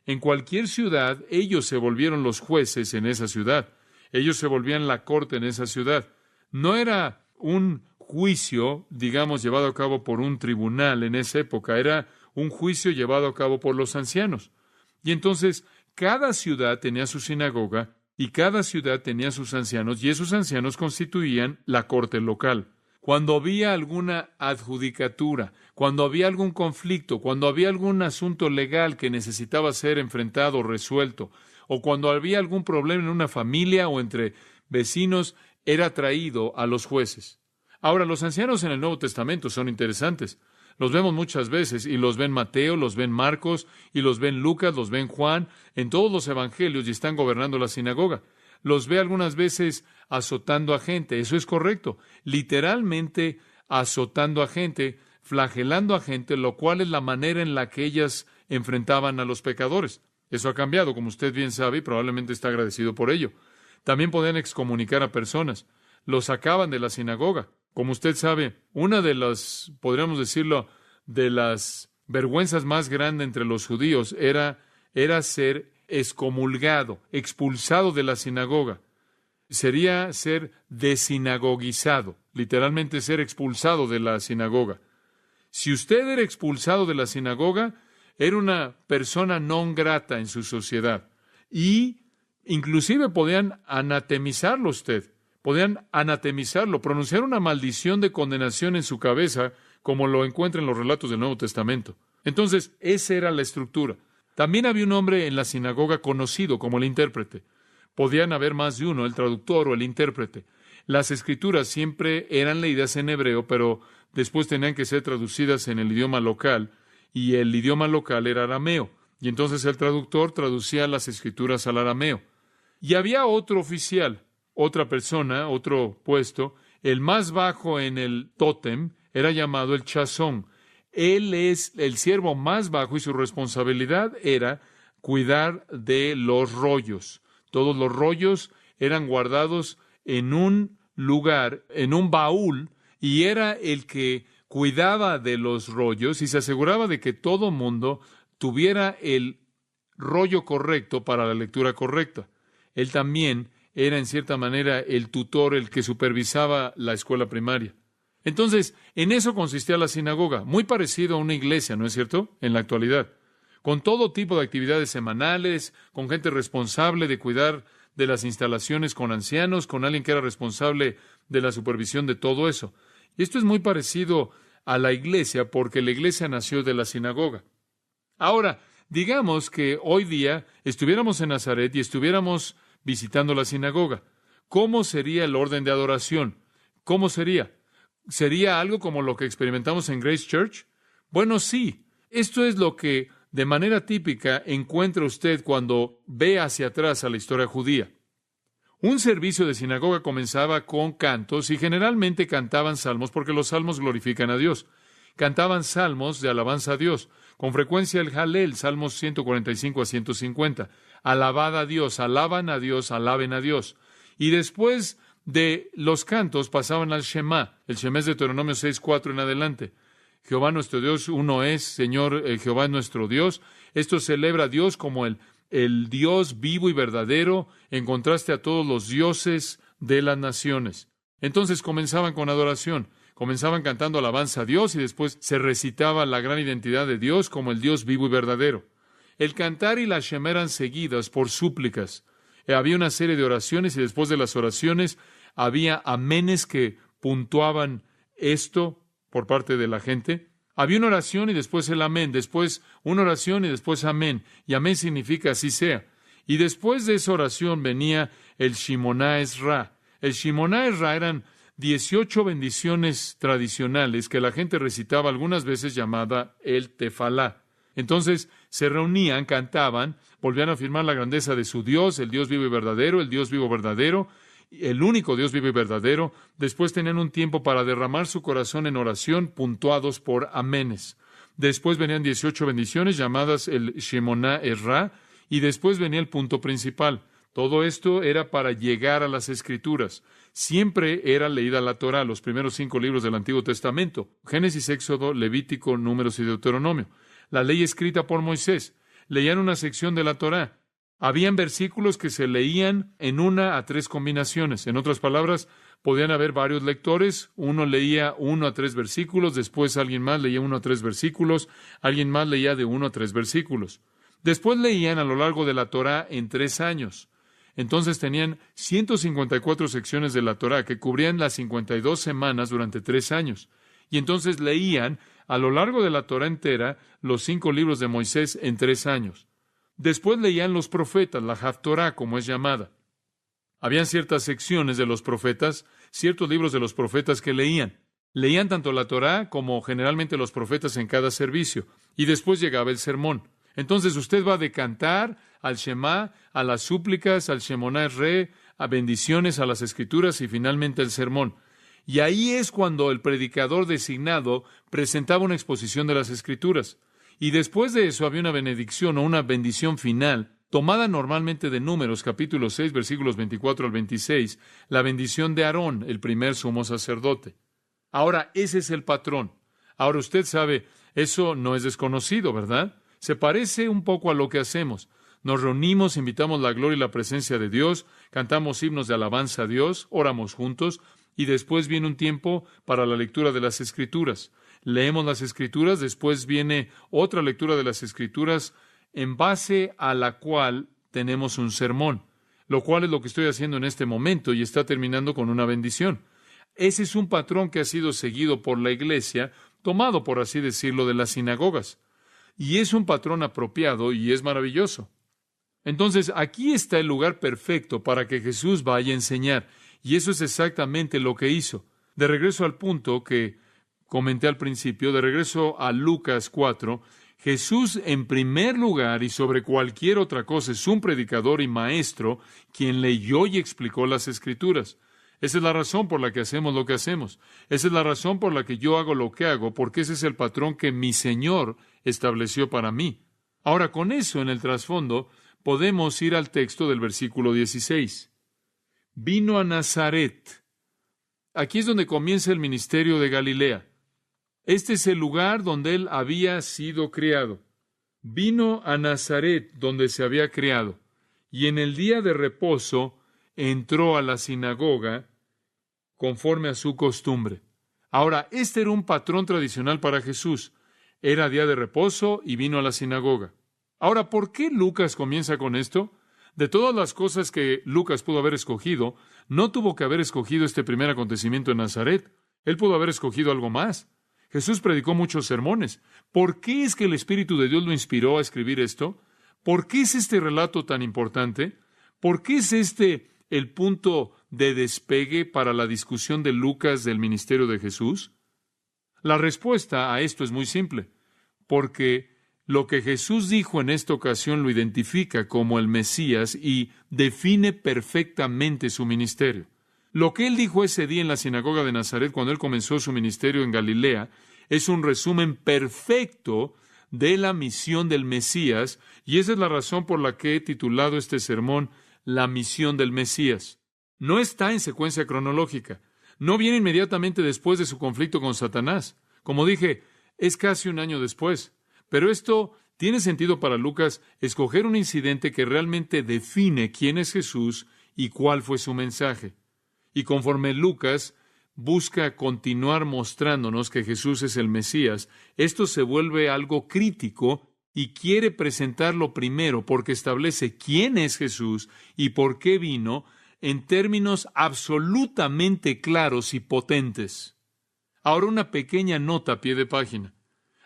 En cualquier ciudad, ellos se volvieron los jueces en esa ciudad. Ellos se volvían la corte en esa ciudad. No era un juicio, llevado a cabo por un tribunal en esa época. Era un juicio llevado a cabo por los ancianos. Y entonces, cada ciudad tenía su sinagoga y cada ciudad tenía sus ancianos, y esos ancianos constituían la corte local. Cuando había alguna adjudicatura, cuando había algún conflicto, cuando había algún asunto legal que necesitaba ser enfrentado o resuelto, o cuando había algún problema en una familia o entre vecinos, era traído a los jueces. Ahora, los ancianos en el Nuevo Testamento son interesantes. Los vemos muchas veces, y los ven Mateo, los ven Marcos, y los ven Lucas, los ven Juan, en todos los evangelios, y están gobernando la sinagoga. Los ve algunas veces azotando a gente, eso es correcto, literalmente azotando a gente, flagelando a gente, lo cual es la manera en la que ellas enfrentaban a los pecadores. Eso ha cambiado, como usted bien sabe, y probablemente está agradecido por ello. También podían excomunicar a personas. Los sacaban de la sinagoga. Como usted sabe, una de las, podríamos decirlo, de las vergüenzas más grandes entre los judíos era ser excomulgado, expulsado de la sinagoga. Sería ser desinagogizado, literalmente ser expulsado de la sinagoga. Si usted era expulsado de la sinagoga, era una persona non grata en su sociedad. Y inclusive podían anatemizarlo usted. Podían anatemizarlo, pronunciar una maldición de condenación en su cabeza, como lo encuentra en los relatos del Nuevo Testamento. Entonces, esa era la estructura. También había un hombre en la sinagoga conocido como el intérprete. Podían haber más de uno, el traductor o el intérprete. Las escrituras siempre eran leídas en hebreo, pero después tenían que ser traducidas en el idioma local, y el idioma local era arameo. Y entonces el traductor traducía las escrituras al arameo. Y había otro oficial, otra persona, otro puesto, el más bajo en el tótem, era llamado el chazón. Él es el siervo más bajo y su responsabilidad era cuidar de los rollos. Todos los rollos eran guardados en un lugar, en un baúl, y era el que cuidaba de los rollos y se aseguraba de que todo mundo tuviera el rollo correcto para la lectura correcta. Él también era, en cierta manera, el tutor, el que supervisaba la escuela primaria. Entonces, en eso consistía la sinagoga, muy parecido a una iglesia, ¿no es cierto?, en la actualidad, con todo tipo de actividades semanales, con gente responsable de cuidar de las instalaciones, con ancianos, con alguien que era responsable de la supervisión de todo eso. Y esto es muy parecido a la iglesia, porque la iglesia nació de la sinagoga. Ahora, digamos que hoy día estuviéramos en Nazaret y estuviéramos visitando la sinagoga. ¿Cómo sería el orden de adoración? ¿Cómo sería? ¿Sería algo como lo que experimentamos en Grace Church? Bueno, sí. Esto es lo que de manera típica encuentra usted cuando ve hacia atrás a la historia judía. Un servicio de sinagoga comenzaba con cantos y generalmente cantaban salmos porque los salmos glorifican a Dios. Cantaban salmos de alabanza a Dios. Con frecuencia el Halel, Salmos 145 a 150. Alabad a Dios, alaban a Dios, alaben a Dios. Y después de los cantos pasaban al Shema. El Shema es de Deuteronomio 6:4 en adelante. Jehová nuestro Dios, uno es, Señor, Jehová es nuestro Dios. Esto celebra a Dios como el Dios vivo y verdadero, en contraste a todos los dioses de las naciones. Entonces comenzaban con adoración. Comenzaban cantando alabanza a Dios y después se recitaba la gran identidad de Dios como el Dios vivo y verdadero. El cantar y la Shema eran seguidas por súplicas. Había una serie de oraciones y después de las oraciones había amenes que puntuaban esto por parte de la gente. Había una oración y después el amén, después una oración y después amén. Y amén significa así sea. Y después de esa oración venía el Shimona Esra. El Shimona Esra eran 18 bendiciones tradicionales que la gente recitaba algunas veces llamada el Tefalá. Entonces se reunían, cantaban, volvían a afirmar la grandeza de su Dios, el Dios vivo y verdadero, el Dios vivo verdadero, el único Dios vivo y verdadero. Después tenían un tiempo para derramar su corazón en oración, puntuados por amenes. Después venían 18 bendiciones llamadas el Shemona Esra, y después venía el punto principal. Todo esto era para llegar a las Escrituras. Siempre era leída la Torá, los primeros 5 libros del Antiguo Testamento: Génesis, Éxodo, Levítico, Números y Deuteronomio. La ley escrita por Moisés. Leían una sección de la Torá. Habían versículos que se leían en 1 a 3 combinaciones. En otras palabras, podían haber varios lectores. Uno leía 1 a 3 versículos, después alguien más leía 1 a 3 versículos, alguien más leía de 1 a 3 versículos. Después leían a lo largo de la Torá en 3 años. Entonces tenían 154 secciones de la Torá que cubrían las 52 semanas durante 3 años. Y entonces leían a lo largo de la Torá entera los 5 libros de Moisés en 3 años. Después leían los profetas, la Haftorá, como es llamada. Habían ciertas secciones de los profetas, ciertos libros de los profetas que leían. Leían tanto la Torá como generalmente los profetas en cada servicio. Y después llegaba el sermón. Entonces usted va de cantar al Shema, a las súplicas, al Shemona Esra, a bendiciones, a las Escrituras y finalmente el sermón. Y ahí es cuando el predicador designado presentaba una exposición de las Escrituras. Y después de eso había una benedicción o una bendición final, tomada normalmente de Números, capítulo 6, versículos 24 al 26, la bendición de Aarón, el primer sumo sacerdote. Ahora, ese es el patrón. Ahora usted sabe, eso no es desconocido, ¿verdad? Se parece un poco a lo que hacemos. Nos reunimos, invitamos la gloria y la presencia de Dios, cantamos himnos de alabanza a Dios, oramos juntos, y después viene un tiempo para la lectura de las Escrituras. Leemos las Escrituras, después viene otra lectura de las Escrituras, en base a la cual tenemos un sermón, lo cual es lo que estoy haciendo en este momento, y está terminando con una bendición. Ese es un patrón que ha sido seguido por la iglesia, tomado, por así decirlo, de las sinagogas. Y es un patrón apropiado y es maravilloso. Entonces, aquí está el lugar perfecto para que Jesús vaya a enseñar. Y eso es exactamente lo que hizo. De regreso al punto que comenté al principio, de regreso a Lucas 4, Jesús en primer lugar y sobre cualquier otra cosa es un predicador y maestro quien leyó y explicó las Escrituras. Esa es la razón por la que hacemos lo que hacemos. Esa es la razón por la que yo hago lo que hago, porque ese es el patrón que mi Señor estableció para mí. Ahora, con eso en el trasfondo, podemos ir al texto del versículo 16. Vino a Nazaret. Aquí es donde comienza el ministerio de Galilea. Este es el lugar donde él había sido criado. Vino a Nazaret, donde se había criado, y en el día de reposo entró a la sinagoga conforme a su costumbre. Ahora, este era un patrón tradicional para Jesús. Era día de reposo y vino a la sinagoga. Ahora, ¿por qué Lucas comienza con esto? De todas las cosas que Lucas pudo haber escogido, no tuvo que haber escogido este primer acontecimiento en Nazaret. Él pudo haber escogido algo más. Jesús predicó muchos sermones. ¿Por qué es que el Espíritu de Dios lo inspiró a escribir esto? ¿Por qué es este relato tan importante? ¿Por qué es este el punto de despegue para la discusión de Lucas del ministerio de Jesús? La respuesta a esto es muy simple, porque lo que Jesús dijo en esta ocasión lo identifica como el Mesías y define perfectamente su ministerio. Lo que él dijo ese día en la sinagoga de Nazaret cuando él comenzó su ministerio en Galilea es un resumen perfecto de la misión del Mesías, y esa es la razón por la que he titulado este sermón La misión del Mesías. No está en secuencia cronológica. No viene inmediatamente después de su conflicto con Satanás. Como dije, es casi un año después. Pero esto tiene sentido para Lucas escoger un incidente que realmente define quién es Jesús y cuál fue su mensaje. Y conforme Lucas busca continuar mostrándonos que Jesús es el Mesías, esto se vuelve algo crítico y quiere presentarlo primero porque establece quién es Jesús y por qué vino en términos absolutamente claros y potentes. Ahora una pequeña nota a pie de página.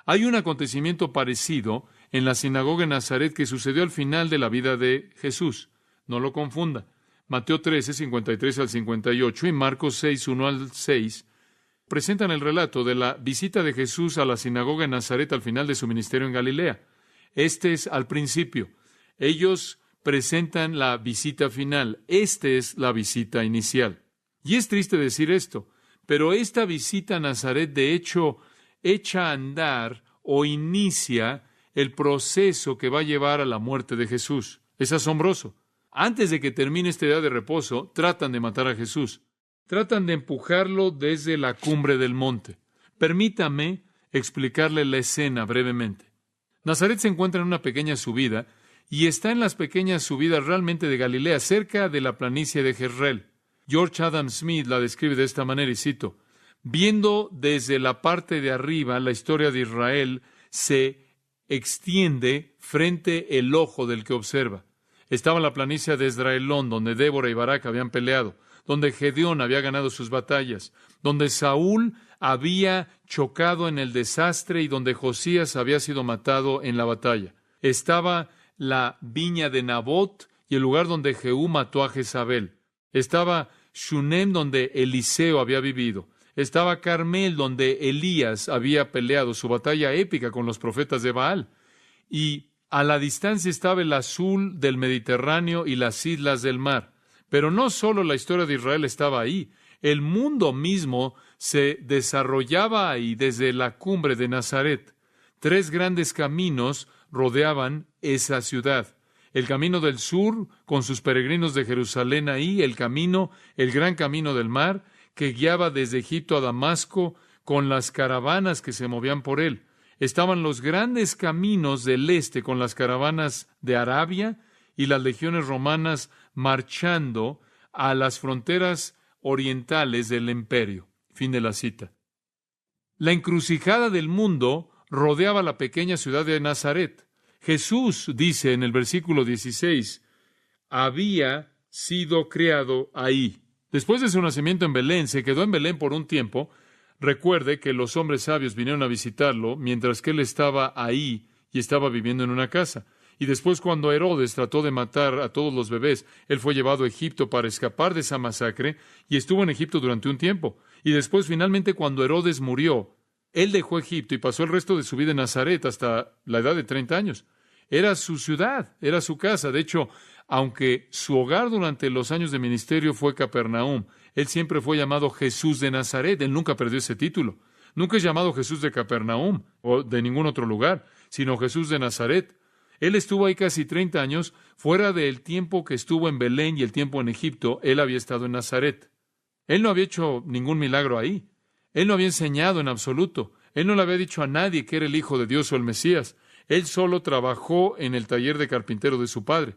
Hay un acontecimiento parecido en la sinagoga de Nazaret que sucedió al final de la vida de Jesús. No lo confunda. Mateo 13, 53 al 58 y Marcos 6, 1 al 6 presentan el relato de la visita de Jesús a la sinagoga de Nazaret al final de su ministerio en Galilea. Este es al principio. Ellos presentan la visita final. Esta es la visita inicial. Y es triste decir esto, pero esta visita a Nazaret de hecho echa a andar o inicia el proceso que va a llevar a la muerte de Jesús. Es asombroso. Antes de que termine este día de reposo, tratan de matar a Jesús. Tratan de empujarlo desde la cumbre del monte. Permítame explicarle la escena brevemente. Nazaret se encuentra en una pequeña subida y está en las pequeñas subidas realmente de Galilea, cerca de la planicie de Jezreel. George Adam Smith la describe de esta manera y cito: viendo desde la parte de arriba, la historia de Israel se extiende frente el ojo del que observa. Estaba la planicie de Esdraelón, donde Débora y Barak habían peleado, donde Gedeón había ganado sus batallas, donde Saúl había chocado en el desastre y donde Josías había sido matado en la batalla. Estaba la viña de Nabot y el lugar donde Jehú mató a Jezabel. Estaba Shunem, donde Eliseo había vivido. Estaba Carmel, donde Elías había peleado su batalla épica con los profetas de Baal. Y a la distancia estaba el azul del Mediterráneo y las islas del mar. Pero no solo la historia de Israel estaba ahí. El mundo mismo se desarrollaba ahí desde la cumbre de Nazaret. 3 grandes caminos rodeaban esa ciudad. El camino del sur, con sus peregrinos de Jerusalén ahí, el gran camino del mar, que guiaba desde Egipto a Damasco, con las caravanas que se movían por él. Estaban los grandes caminos del este, con las caravanas de Arabia y las legiones romanas marchando a las fronteras orientales del imperio. Fin de la cita. La encrucijada del mundo rodeaba la pequeña ciudad de Nazaret. Jesús dice en el versículo 16, había sido criado ahí. Después de su nacimiento en Belén, se quedó en Belén por un tiempo. Recuerde que los hombres sabios vinieron a visitarlo mientras que él estaba ahí y estaba viviendo en una casa. Y después, cuando Herodes trató de matar a todos los bebés, él fue llevado a Egipto para escapar de esa masacre y estuvo en Egipto durante un tiempo. Y después, finalmente, cuando Herodes murió, él dejó Egipto y pasó el resto de su vida en Nazaret hasta la edad de 30 años. Era su ciudad, era su casa. De hecho, aunque su hogar durante los años de ministerio fue Capernaum, él siempre fue llamado Jesús de Nazaret. Él nunca perdió ese título. Nunca es llamado Jesús de Capernaum o de ningún otro lugar, sino Jesús de Nazaret. Él estuvo ahí casi 30 años, fuera del tiempo que estuvo en Belén y el tiempo en Egipto. Él había estado en Nazaret. Él no había hecho ningún milagro ahí. Él no había enseñado en absoluto. Él no le había dicho a nadie que era el Hijo de Dios o el Mesías. Él solo trabajó en el taller de carpintero de su padre.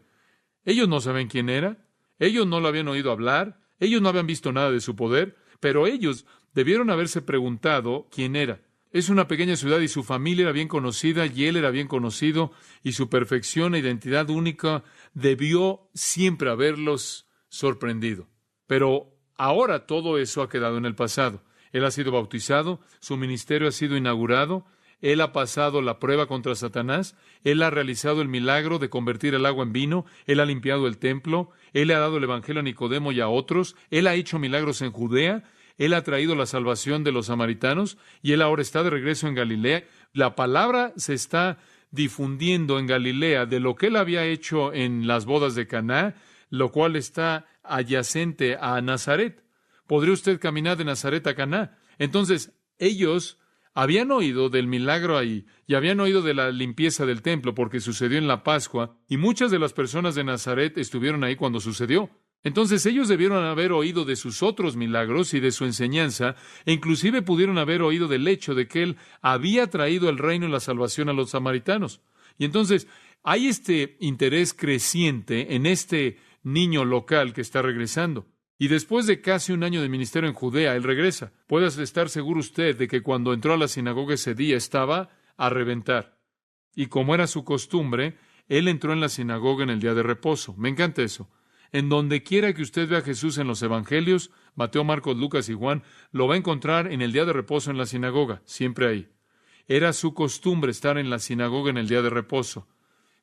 Ellos no saben quién era. Ellos no lo habían oído hablar. Ellos no habían visto nada de su poder. Pero ellos debieron haberse preguntado quién era. Es una pequeña ciudad y su familia era bien conocida y él era bien conocido y su perfección e identidad única debió siempre haberlos sorprendido. Pero ahora todo eso ha quedado en el pasado. Él ha sido bautizado, su ministerio ha sido inaugurado, él ha pasado la prueba contra Satanás, él ha realizado el milagro de convertir el agua en vino, él ha limpiado el templo, él le ha dado el evangelio a Nicodemo y a otros, él ha hecho milagros en Judea, él ha traído la salvación de los samaritanos y él ahora está de regreso en Galilea. La palabra se está difundiendo en Galilea de lo que él había hecho en las bodas de Caná, lo cual está adyacente a Nazaret. ¿Podría usted caminar de Nazaret a Caná? Entonces, ellos habían oído del milagro ahí y habían oído de la limpieza del templo porque sucedió en la Pascua y muchas de las personas de Nazaret estuvieron ahí cuando sucedió. Entonces ellos debieron haber oído de sus otros milagros y de su enseñanza, e inclusive pudieron haber oído del hecho de que él había traído el reino y la salvación a los samaritanos. Y entonces hay este interés creciente en este niño local que está regresando. Y después de casi un año de ministerio en Judea, él regresa. Puede estar seguro usted de que cuando entró a la sinagoga ese día estaba a reventar. Y como era su costumbre, él entró en la sinagoga en el día de reposo. Me encanta eso. En donde quiera que usted vea a Jesús en los evangelios, Mateo, Marcos, Lucas y Juan, lo va a encontrar en el día de reposo en la sinagoga, siempre ahí. Era su costumbre estar en la sinagoga en el día de reposo,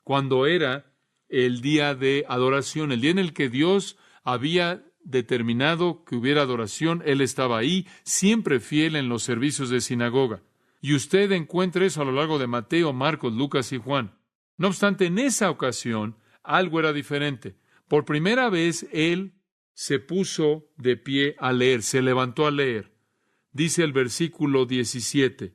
cuando era el día de adoración, el día en el que Dios había determinado que hubiera adoración, él estaba ahí, siempre fiel en los servicios de sinagoga. Y usted encuentra eso a lo largo de Mateo, Marcos, Lucas y Juan. No obstante, en esa ocasión, algo era diferente. Por primera vez, él se puso de pie a leer, se levantó a leer. Dice el versículo 17,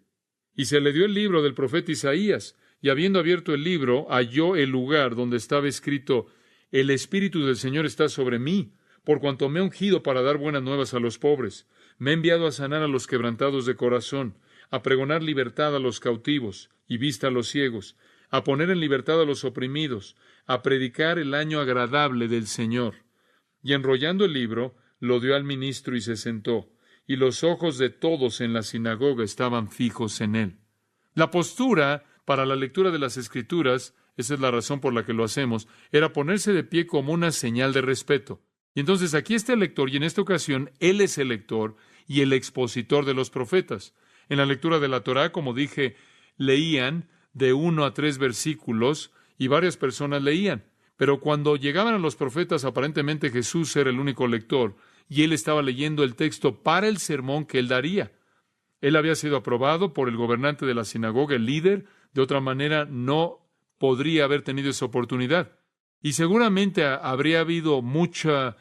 y se le dio el libro del profeta Isaías, y habiendo abierto el libro, halló el lugar donde estaba escrito, el Espíritu del Señor está sobre mí, por cuanto me ha ungido para dar buenas nuevas a los pobres. Me ha enviado a sanar a los quebrantados de corazón, a pregonar libertad a los cautivos y vista a los ciegos, a poner en libertad a los oprimidos, a predicar el año agradable del Señor. Y enrollando el libro, lo dio al ministro y se sentó, y los ojos de todos en la sinagoga estaban fijos en él. La postura para la lectura de las Escrituras, esa es la razón por la que lo hacemos, era ponerse de pie como una señal de respeto. Y entonces aquí está el lector, y en esta ocasión él es el lector y el expositor de los profetas. En la lectura de la Torá, como dije, leían de 1 a 3 versículos, y varias personas leían. Pero cuando llegaban a los profetas, aparentemente Jesús era el único lector, y él estaba leyendo el texto para el sermón que él daría. Él había sido aprobado por el gobernante de la sinagoga, el líder. De otra manera, no podría haber tenido esa oportunidad. Y seguramente habría habido mucha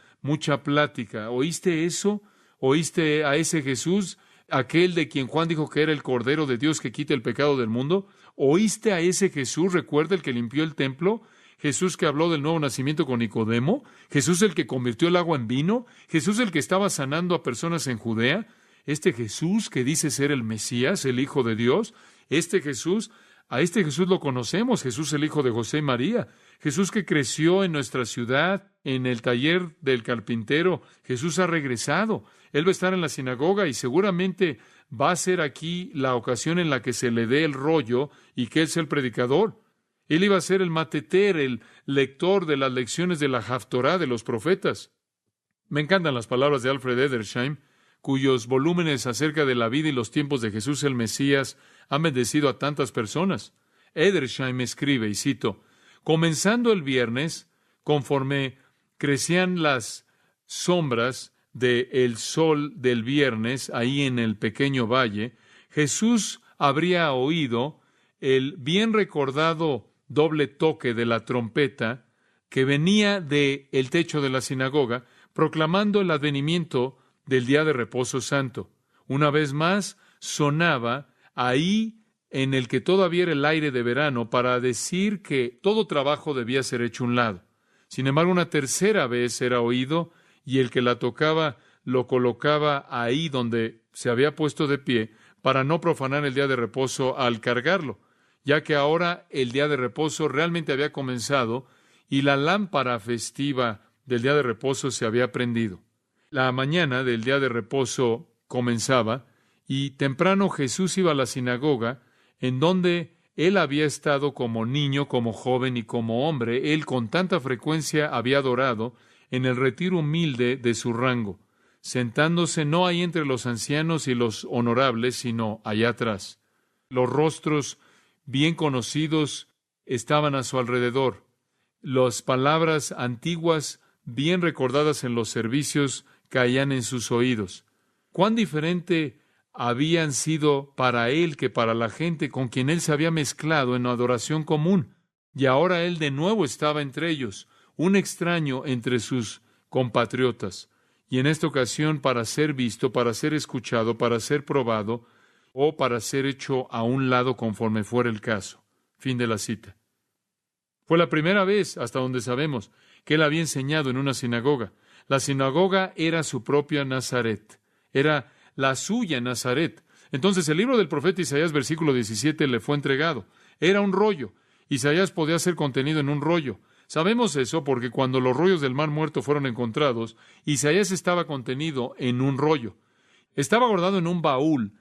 plática. ¿Oíste eso? ¿Oíste a ese Jesús, aquel de quien Juan dijo que era el Cordero de Dios que quita el pecado del mundo? ¿Oíste a ese Jesús? ¿Recuerda el que limpió el templo? ¿Jesús que habló del nuevo nacimiento con Nicodemo? ¿Jesús el que convirtió el agua en vino? ¿Jesús el que estaba sanando a personas en Judea? ¿Este Jesús que dice ser el Mesías, el Hijo de Dios? A este Jesús lo conocemos, Jesús el hijo de José y María, Jesús que creció en nuestra ciudad, en el taller del carpintero. Jesús ha regresado, Él va a estar en la sinagoga y seguramente va a ser aquí la ocasión en la que se le dé el rollo y que Él sea el predicador. Él iba a ser el mateter, el lector de las lecciones de la Haftorá de los profetas. Me encantan las palabras de Alfred Edersheim, cuyos volúmenes acerca de la vida y los tiempos de Jesús el Mesías han bendecido a tantas personas. Edersheim escribe, y cito, comenzando el viernes, conforme crecían las sombras del sol del viernes, ahí en el pequeño valle, Jesús habría oído el bien recordado doble toque de la trompeta que venía del techo de la sinagoga, proclamando el advenimiento del día de reposo santo. Una vez más sonaba ahí en el que todavía era el aire de verano para decir que todo trabajo debía ser hecho a un lado. Sin embargo, una tercera vez era oído y el que la tocaba lo colocaba ahí donde se había puesto de pie para no profanar el día de reposo al cargarlo, ya que ahora el día de reposo realmente había comenzado y la lámpara festiva del día de reposo se había prendido. La mañana del día de reposo comenzaba y temprano Jesús iba a la sinagoga en donde él había estado como niño, como joven y como hombre. Él con tanta frecuencia había adorado en el retiro humilde de su rango, sentándose no ahí entre los ancianos y los honorables, sino allá atrás. Los rostros bien conocidos estaban a su alrededor. Las palabras antiguas, bien recordadas en los servicios, caían en sus oídos. Cuán diferente habían sido para él que para la gente con quien él se había mezclado en adoración común. Y ahora él de nuevo estaba entre ellos, un extraño entre sus compatriotas. Y en esta ocasión para ser visto, para ser escuchado, para ser probado, o para ser hecho a un lado conforme fuera el caso. Fin de la cita. Fue la primera vez, hasta donde sabemos, que él había enseñado en una sinagoga. La sinagoga era su propia Nazaret. Era la suya Nazaret. Entonces el libro del profeta Isaías, versículo 17, le fue entregado. Era un rollo. Isaías podía ser contenido en un rollo. Sabemos eso porque cuando los rollos del Mar Muerto fueron encontrados, Isaías estaba contenido en un rollo. Estaba guardado en un baúl,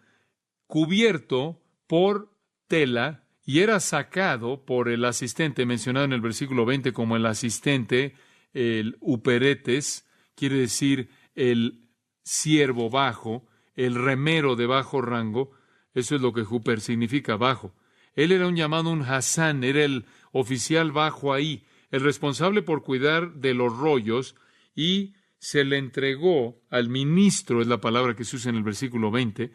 cubierto por tela, y era sacado por el asistente, mencionado en el versículo 20 como el asistente, el uperetes, quiere decir el siervo bajo, el remero de bajo rango. Eso es lo que Huper significa, bajo. Él era un llamado un Hasán, era el oficial bajo ahí, el responsable por cuidar de los rollos, y se le entregó al ministro, es la palabra que se usa en el versículo 20,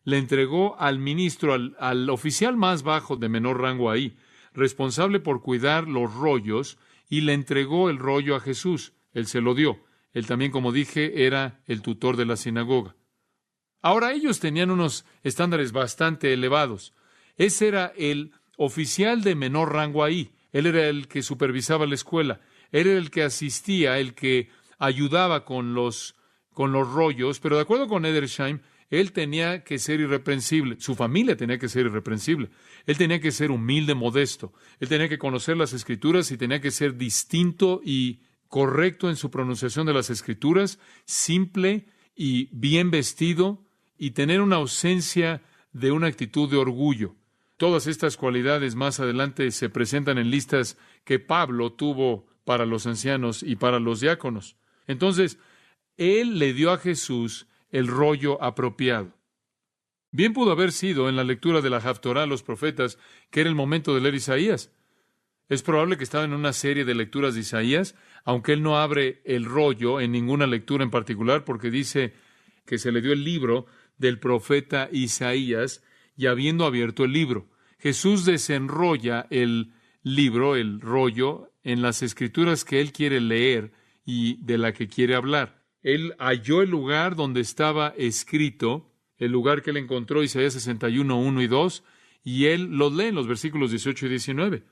le entregó al ministro, al oficial más bajo de menor rango ahí, responsable por cuidar los rollos, y le entregó el rollo a Jesús. Él se lo dio. Él también, como dije, era el tutor de la sinagoga. Ahora ellos tenían unos estándares bastante elevados. Ese era el oficial de menor rango ahí. Él era el que supervisaba la escuela. Él era el que asistía, el que ayudaba con los rollos. Pero de acuerdo con Edersheim, él tenía que ser irreprensible. Su familia tenía que ser irreprensible. Él tenía que ser humilde, modesto. Él tenía que conocer las Escrituras y tenía que ser distinto y correcto en su pronunciación de las Escrituras, simple y bien vestido, y tener una ausencia de una actitud de orgullo. Todas estas cualidades más adelante se presentan en listas que Pablo tuvo para los ancianos y para los diáconos. Entonces, él le dio a Jesús el rollo apropiado. Bien pudo haber sido en la lectura de la Haftorá, los profetas, que era el momento de leer Isaías. Es probable que estaba en una serie de lecturas de Isaías, aunque él no abre el rollo en ninguna lectura en particular, porque dice que se le dio el libro del profeta Isaías, y habiendo abierto el libro, Jesús desenrolla el libro, el rollo, en las escrituras que él quiere leer y de la que quiere hablar. Él halló el lugar donde estaba escrito, el lugar que él encontró, Isaías 61, 1 y 2, y él los lee en los versículos 18 y 19.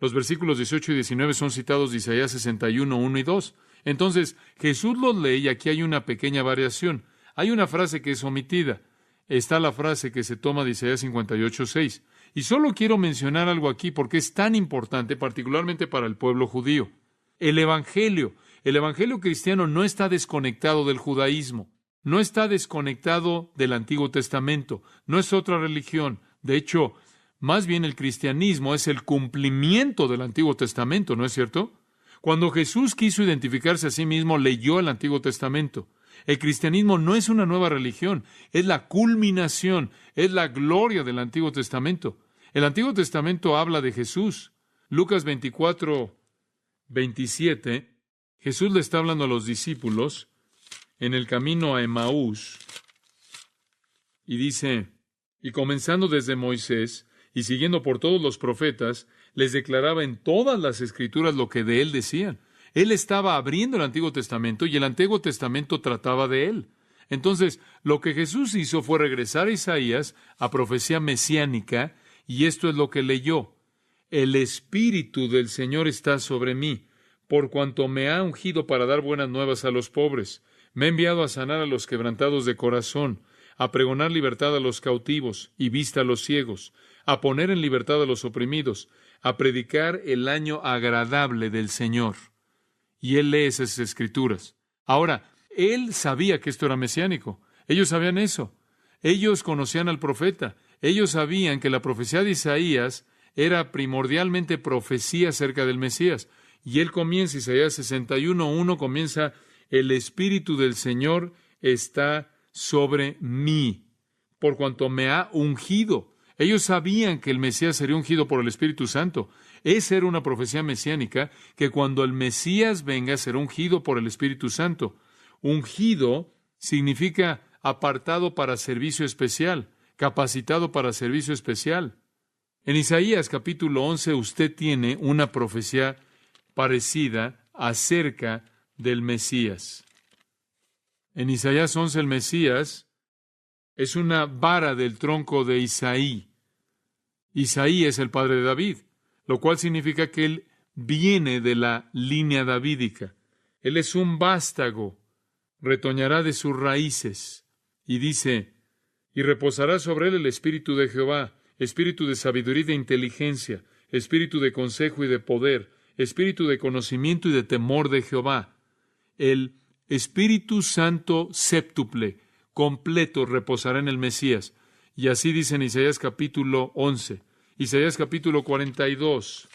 Los versículos 18 y 19 son citados de Isaías 61, 1 y 2. Entonces, Jesús los lee y aquí hay una pequeña variación. Hay una frase que es omitida. Está la frase que se toma de Isaías 58, 6. Y solo quiero mencionar algo aquí porque es tan importante, particularmente para el pueblo judío. El Evangelio cristiano no está desconectado del judaísmo, no está desconectado del Antiguo Testamento, no es otra religión. De hecho, más bien el cristianismo es el cumplimiento del Antiguo Testamento, ¿no es cierto? Cuando Jesús quiso identificarse a sí mismo, leyó el Antiguo Testamento. El cristianismo no es una nueva religión, es la culminación, es la gloria del Antiguo Testamento. El Antiguo Testamento habla de Jesús. Lucas 24, 27, Jesús le está hablando a los discípulos en el camino a Emaús y dice, y comenzando desde Moisés y siguiendo por todos los profetas, les declaraba en todas las Escrituras lo que de él decían. Él estaba abriendo el Antiguo Testamento y el Antiguo Testamento trataba de él. Entonces, lo que Jesús hizo fue regresar a Isaías, a profecía mesiánica, Y esto es lo que leyó: el Espíritu del Señor está sobre mí, por cuanto me ha ungido para dar buenas nuevas a los pobres. Me ha enviado a sanar a los quebrantados de corazón, a pregonar libertad a los cautivos y vista a los ciegos, a poner en libertad a los oprimidos, a predicar el año agradable del Señor. Y él lee esas escrituras. Ahora, él sabía que esto era mesiánico. Ellos sabían eso. Ellos conocían al profeta. Ellos sabían que la profecía de Isaías era primordialmente profecía acerca del Mesías. Y él comienza, Isaías 61:1 comienza: el Espíritu del Señor está sobre mí, por cuanto me ha ungido. Ellos sabían que el Mesías sería ungido por el Espíritu Santo. Esa era una profecía mesiánica, que cuando el Mesías venga será ungido por el Espíritu Santo. Ungido significa apartado para servicio especial, capacitado para servicio especial. En Isaías capítulo 11 usted tiene una profecía parecida acerca del Mesías. En Isaías 11 el Mesías es una vara del tronco de Isaí. Isaí es el padre de David, lo cual significa que él viene de la línea davídica. Él es un vástago, retoñará de sus raíces. Y dice: y reposará sobre él el Espíritu de Jehová, Espíritu de sabiduría y de inteligencia, Espíritu de consejo y de poder, Espíritu de conocimiento y de temor de Jehová. El Espíritu Santo séptuple, completo, reposará en el Mesías. Y así dice en Isaías capítulo 11. Isaías capítulo 42,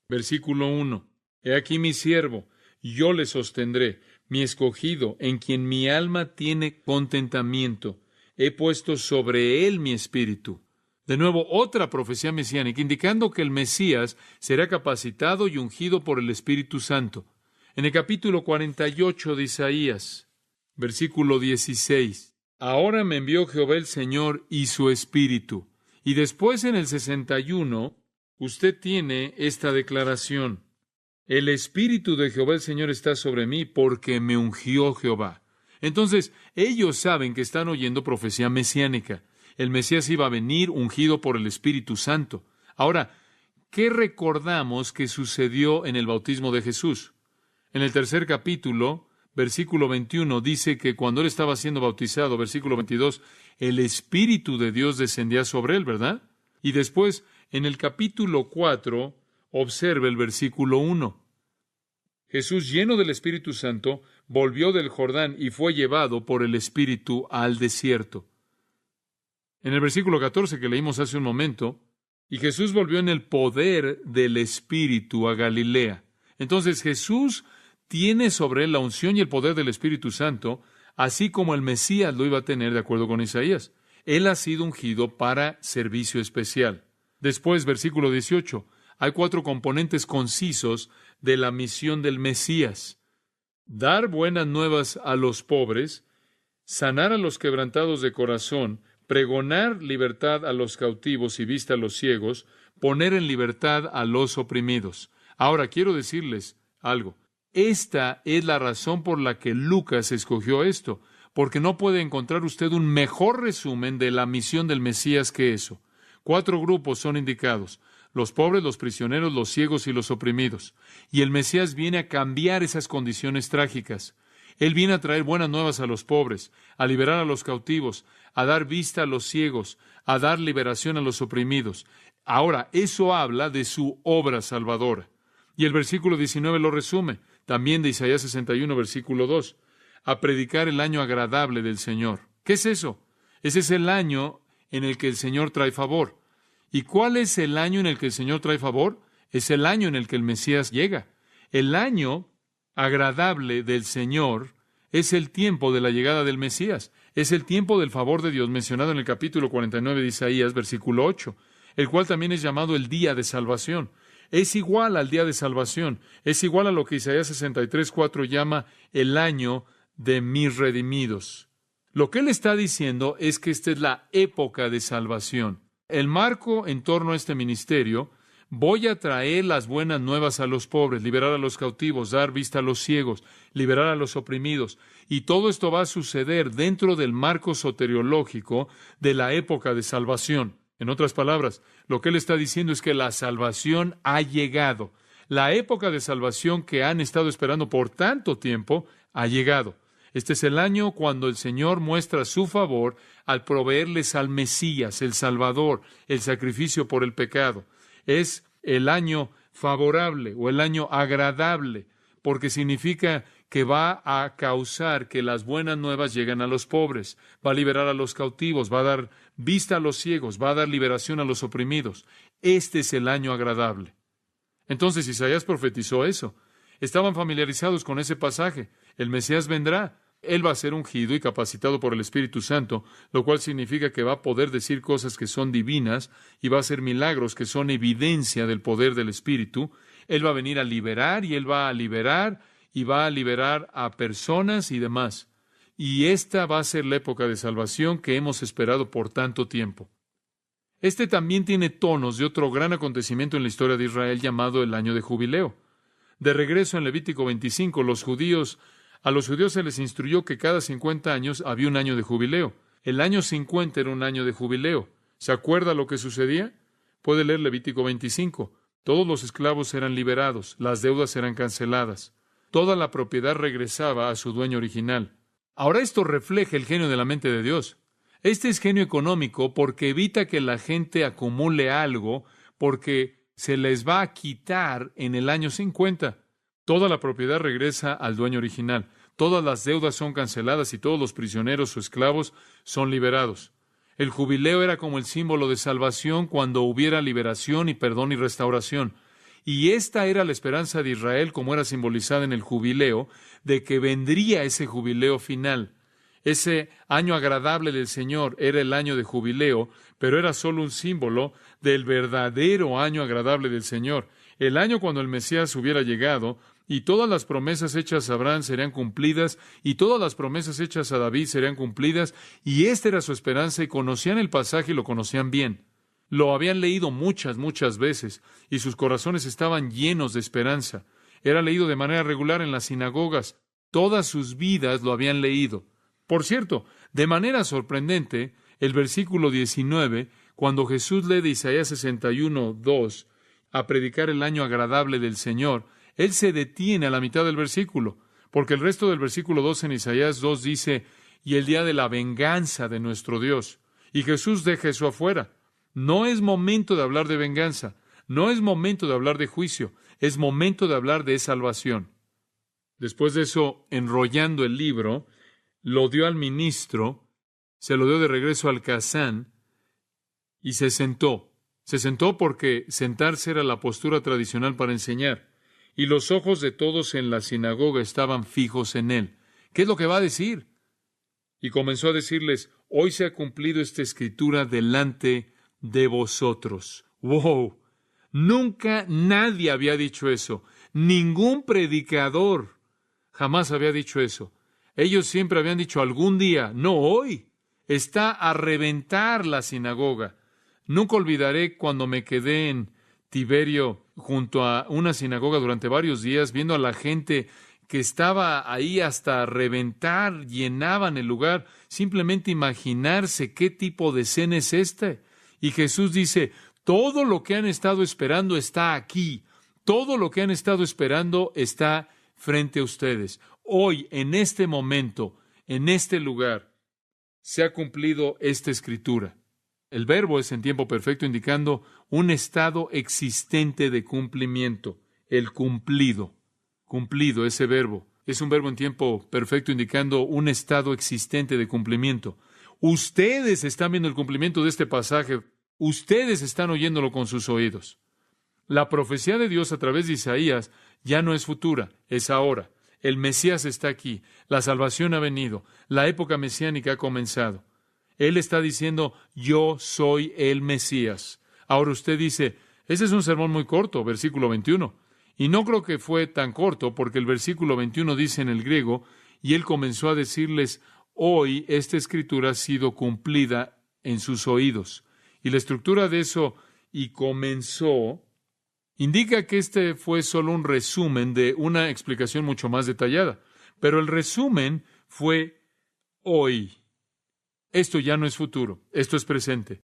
versículo 1. He aquí mi siervo, yo le sostendré, mi escogido, en quien mi alma tiene contentamiento. He puesto sobre él mi espíritu. De nuevo, otra profecía mesiánica, indicando que el Mesías será capacitado y ungido por el Espíritu Santo. En el capítulo 48 de Isaías, versículo 16. Ahora me envió Jehová el Señor y su Espíritu. Y después en el 61, usted tiene esta declaración: el Espíritu de Jehová el Señor está sobre mí, porque me ungió Jehová. Entonces, ellos saben que están oyendo profecía mesiánica. El Mesías iba a venir ungido por el Espíritu Santo. Ahora, ¿qué recordamos que sucedió en el bautismo de Jesús? En el tercer capítulo, versículo 21, dice que cuando él estaba siendo bautizado, versículo 22, el Espíritu de Dios descendía sobre él, ¿verdad? Y después, en el capítulo 4, observe el versículo 1. Jesús, lleno del Espíritu Santo, volvió del Jordán y fue llevado por el Espíritu al desierto. En el versículo 14 que leímos hace un momento, y Jesús volvió en el poder del Espíritu a Galilea. Entonces Jesús tiene sobre él la unción y el poder del Espíritu Santo, así como el Mesías lo iba a tener de acuerdo con Isaías. Él ha sido ungido para servicio especial. Después, versículo 18, hay 4 componentes concisos de la misión del Mesías: dar buenas nuevas a los pobres, sanar a los quebrantados de corazón, pregonar libertad a los cautivos y vista a los ciegos, poner en libertad a los oprimidos. Ahora, quiero decirles algo. Esta es la razón por la que Lucas escogió esto, porque no puede encontrar usted un mejor resumen de la misión del Mesías que eso. 4 grupos son indicados: los pobres, los prisioneros, los ciegos y los oprimidos. Y el Mesías viene a cambiar esas condiciones trágicas. Él viene a traer buenas nuevas a los pobres, a liberar a los cautivos, a dar vista a los ciegos, a dar liberación a los oprimidos. Ahora, eso habla de su obra salvadora. Y el versículo 19 lo resume, también de Isaías 61, versículo 2. A predicar el año agradable del Señor. ¿Qué es eso? Ese es el año en el que el Señor trae favor. ¿Y cuál es el año en el que el Señor trae favor? Es el año en el que el Mesías llega. El año agradable del Señor es el tiempo de la llegada del Mesías. Es el tiempo del favor de Dios mencionado en el capítulo 49 de Isaías, versículo 8, el cual también es llamado el día de salvación. Es igual al día de salvación. Es igual a lo que Isaías 63:4 llama el año de mis redimidos. Lo que él está diciendo es que esta es la época de salvación. El marco en torno a este ministerio: voy a traer las buenas nuevas a los pobres, liberar a los cautivos, dar vista a los ciegos, liberar a los oprimidos. Y todo esto va a suceder dentro del marco soteriológico de la época de salvación. En otras palabras, lo que él está diciendo es que la salvación ha llegado. La época de salvación que han estado esperando por tanto tiempo ha llegado. Este es el año cuando el Señor muestra su favor al proveerles al Mesías, el Salvador, el sacrificio por el pecado. Es el año favorable o el año agradable, porque significa que va a causar que las buenas nuevas lleguen a los pobres, va a liberar a los cautivos, va a dar vista a los ciegos, va a dar liberación a los oprimidos. Este es el año agradable. Entonces Isaías profetizó eso. Estaban familiarizados con ese pasaje. El Mesías vendrá. Él va a ser ungido y capacitado por el Espíritu Santo, lo cual significa que va a poder decir cosas que son divinas y va a hacer milagros que son evidencia del poder del Espíritu. Él va a venir a liberar y Él va a liberar y va a liberar a personas y demás. Y esta va a ser la época de salvación que hemos esperado por tanto tiempo. Este también tiene tonos de otro gran acontecimiento en la historia de Israel llamado el Año de Jubileo. De regreso en Levítico 25, a los judíos se les instruyó que cada 50 años había un año de jubileo. El año 50 era un año de jubileo. ¿Se acuerda lo que sucedía? Puede leer Levítico 25. Todos los esclavos eran liberados, las deudas eran canceladas. Toda la propiedad regresaba a su dueño original. Ahora esto refleja el genio de la mente de Dios. Este es genio económico porque evita que la gente acumule algo porque se les va a quitar en el año 50. Toda la propiedad regresa al dueño original. Todas las deudas son canceladas y todos los prisioneros o esclavos son liberados. El jubileo era como el símbolo de salvación cuando hubiera liberación y perdón y restauración. Y esta era la esperanza de Israel como era simbolizada en el jubileo, de que vendría ese jubileo final. Ese año agradable del Señor era el año de jubileo, pero era solo un símbolo del verdadero año agradable del Señor. El año cuando el Mesías hubiera llegado y todas las promesas hechas a Abraham serían cumplidas y todas las promesas hechas a David serían cumplidas, y esta era su esperanza y conocían el pasaje y lo conocían bien. Lo habían leído muchas veces y sus corazones estaban llenos de esperanza. Era leído de manera regular en las sinagogas. Todas sus vidas lo habían leído. Por cierto, de manera sorprendente, el versículo 19, cuando Jesús lee de Isaías 61:2 a predicar el año agradable del Señor, Él se detiene a la mitad del versículo, porque el resto del versículo 2 en Isaías 2 dice, y el día de la venganza de nuestro Dios. Y Jesús deja eso afuera. No es momento de hablar de venganza, no es momento de hablar de juicio, es momento de hablar de salvación. Después de eso, enrollando el libro, lo dio al ministro, se lo dio de regreso al Kazán y se sentó. Se sentó porque sentarse era la postura tradicional para enseñar. Y los ojos de todos en la sinagoga estaban fijos en él. ¿Qué es lo que va a decir? Y comenzó a decirles, hoy se ha cumplido esta escritura delante de vosotros. ¡Wow! Nunca nadie había dicho eso. Ningún predicador jamás había dicho eso. Ellos siempre habían dicho algún día, no hoy. Está a reventar la sinagoga. Nunca olvidaré cuando me quedé en Tiberio junto a una sinagoga durante varios días, viendo a la gente que estaba ahí hasta reventar, llenaban el lugar. Simplemente imaginarse qué tipo de escena es esta. Y Jesús dice, todo lo que han estado esperando está aquí. Todo lo que han estado esperando está frente a ustedes. Hoy, en este momento, en este lugar, se ha cumplido esta escritura. El verbo es en tiempo perfecto, indicando un estado existente de cumplimiento. El cumplido. Cumplido, ese verbo. Es un verbo en tiempo perfecto, indicando un estado existente de cumplimiento. Ustedes están viendo el cumplimiento de este pasaje. Ustedes están oyéndolo con sus oídos. La profecía de Dios a través de Isaías ya no es futura, es ahora. El Mesías está aquí, la salvación ha venido, la época mesiánica ha comenzado. Él está diciendo, yo soy el Mesías. Ahora usted dice, ese es un sermón muy corto, versículo 21. Y no creo que fue tan corto, porque el versículo 21 dice en el griego, y él comenzó a decirles, hoy esta escritura ha sido cumplida en sus oídos. Y la estructura de eso, y comenzó, indica que este fue solo un resumen de una explicación mucho más detallada. Pero el resumen fue hoy. Esto ya no es futuro, esto es presente.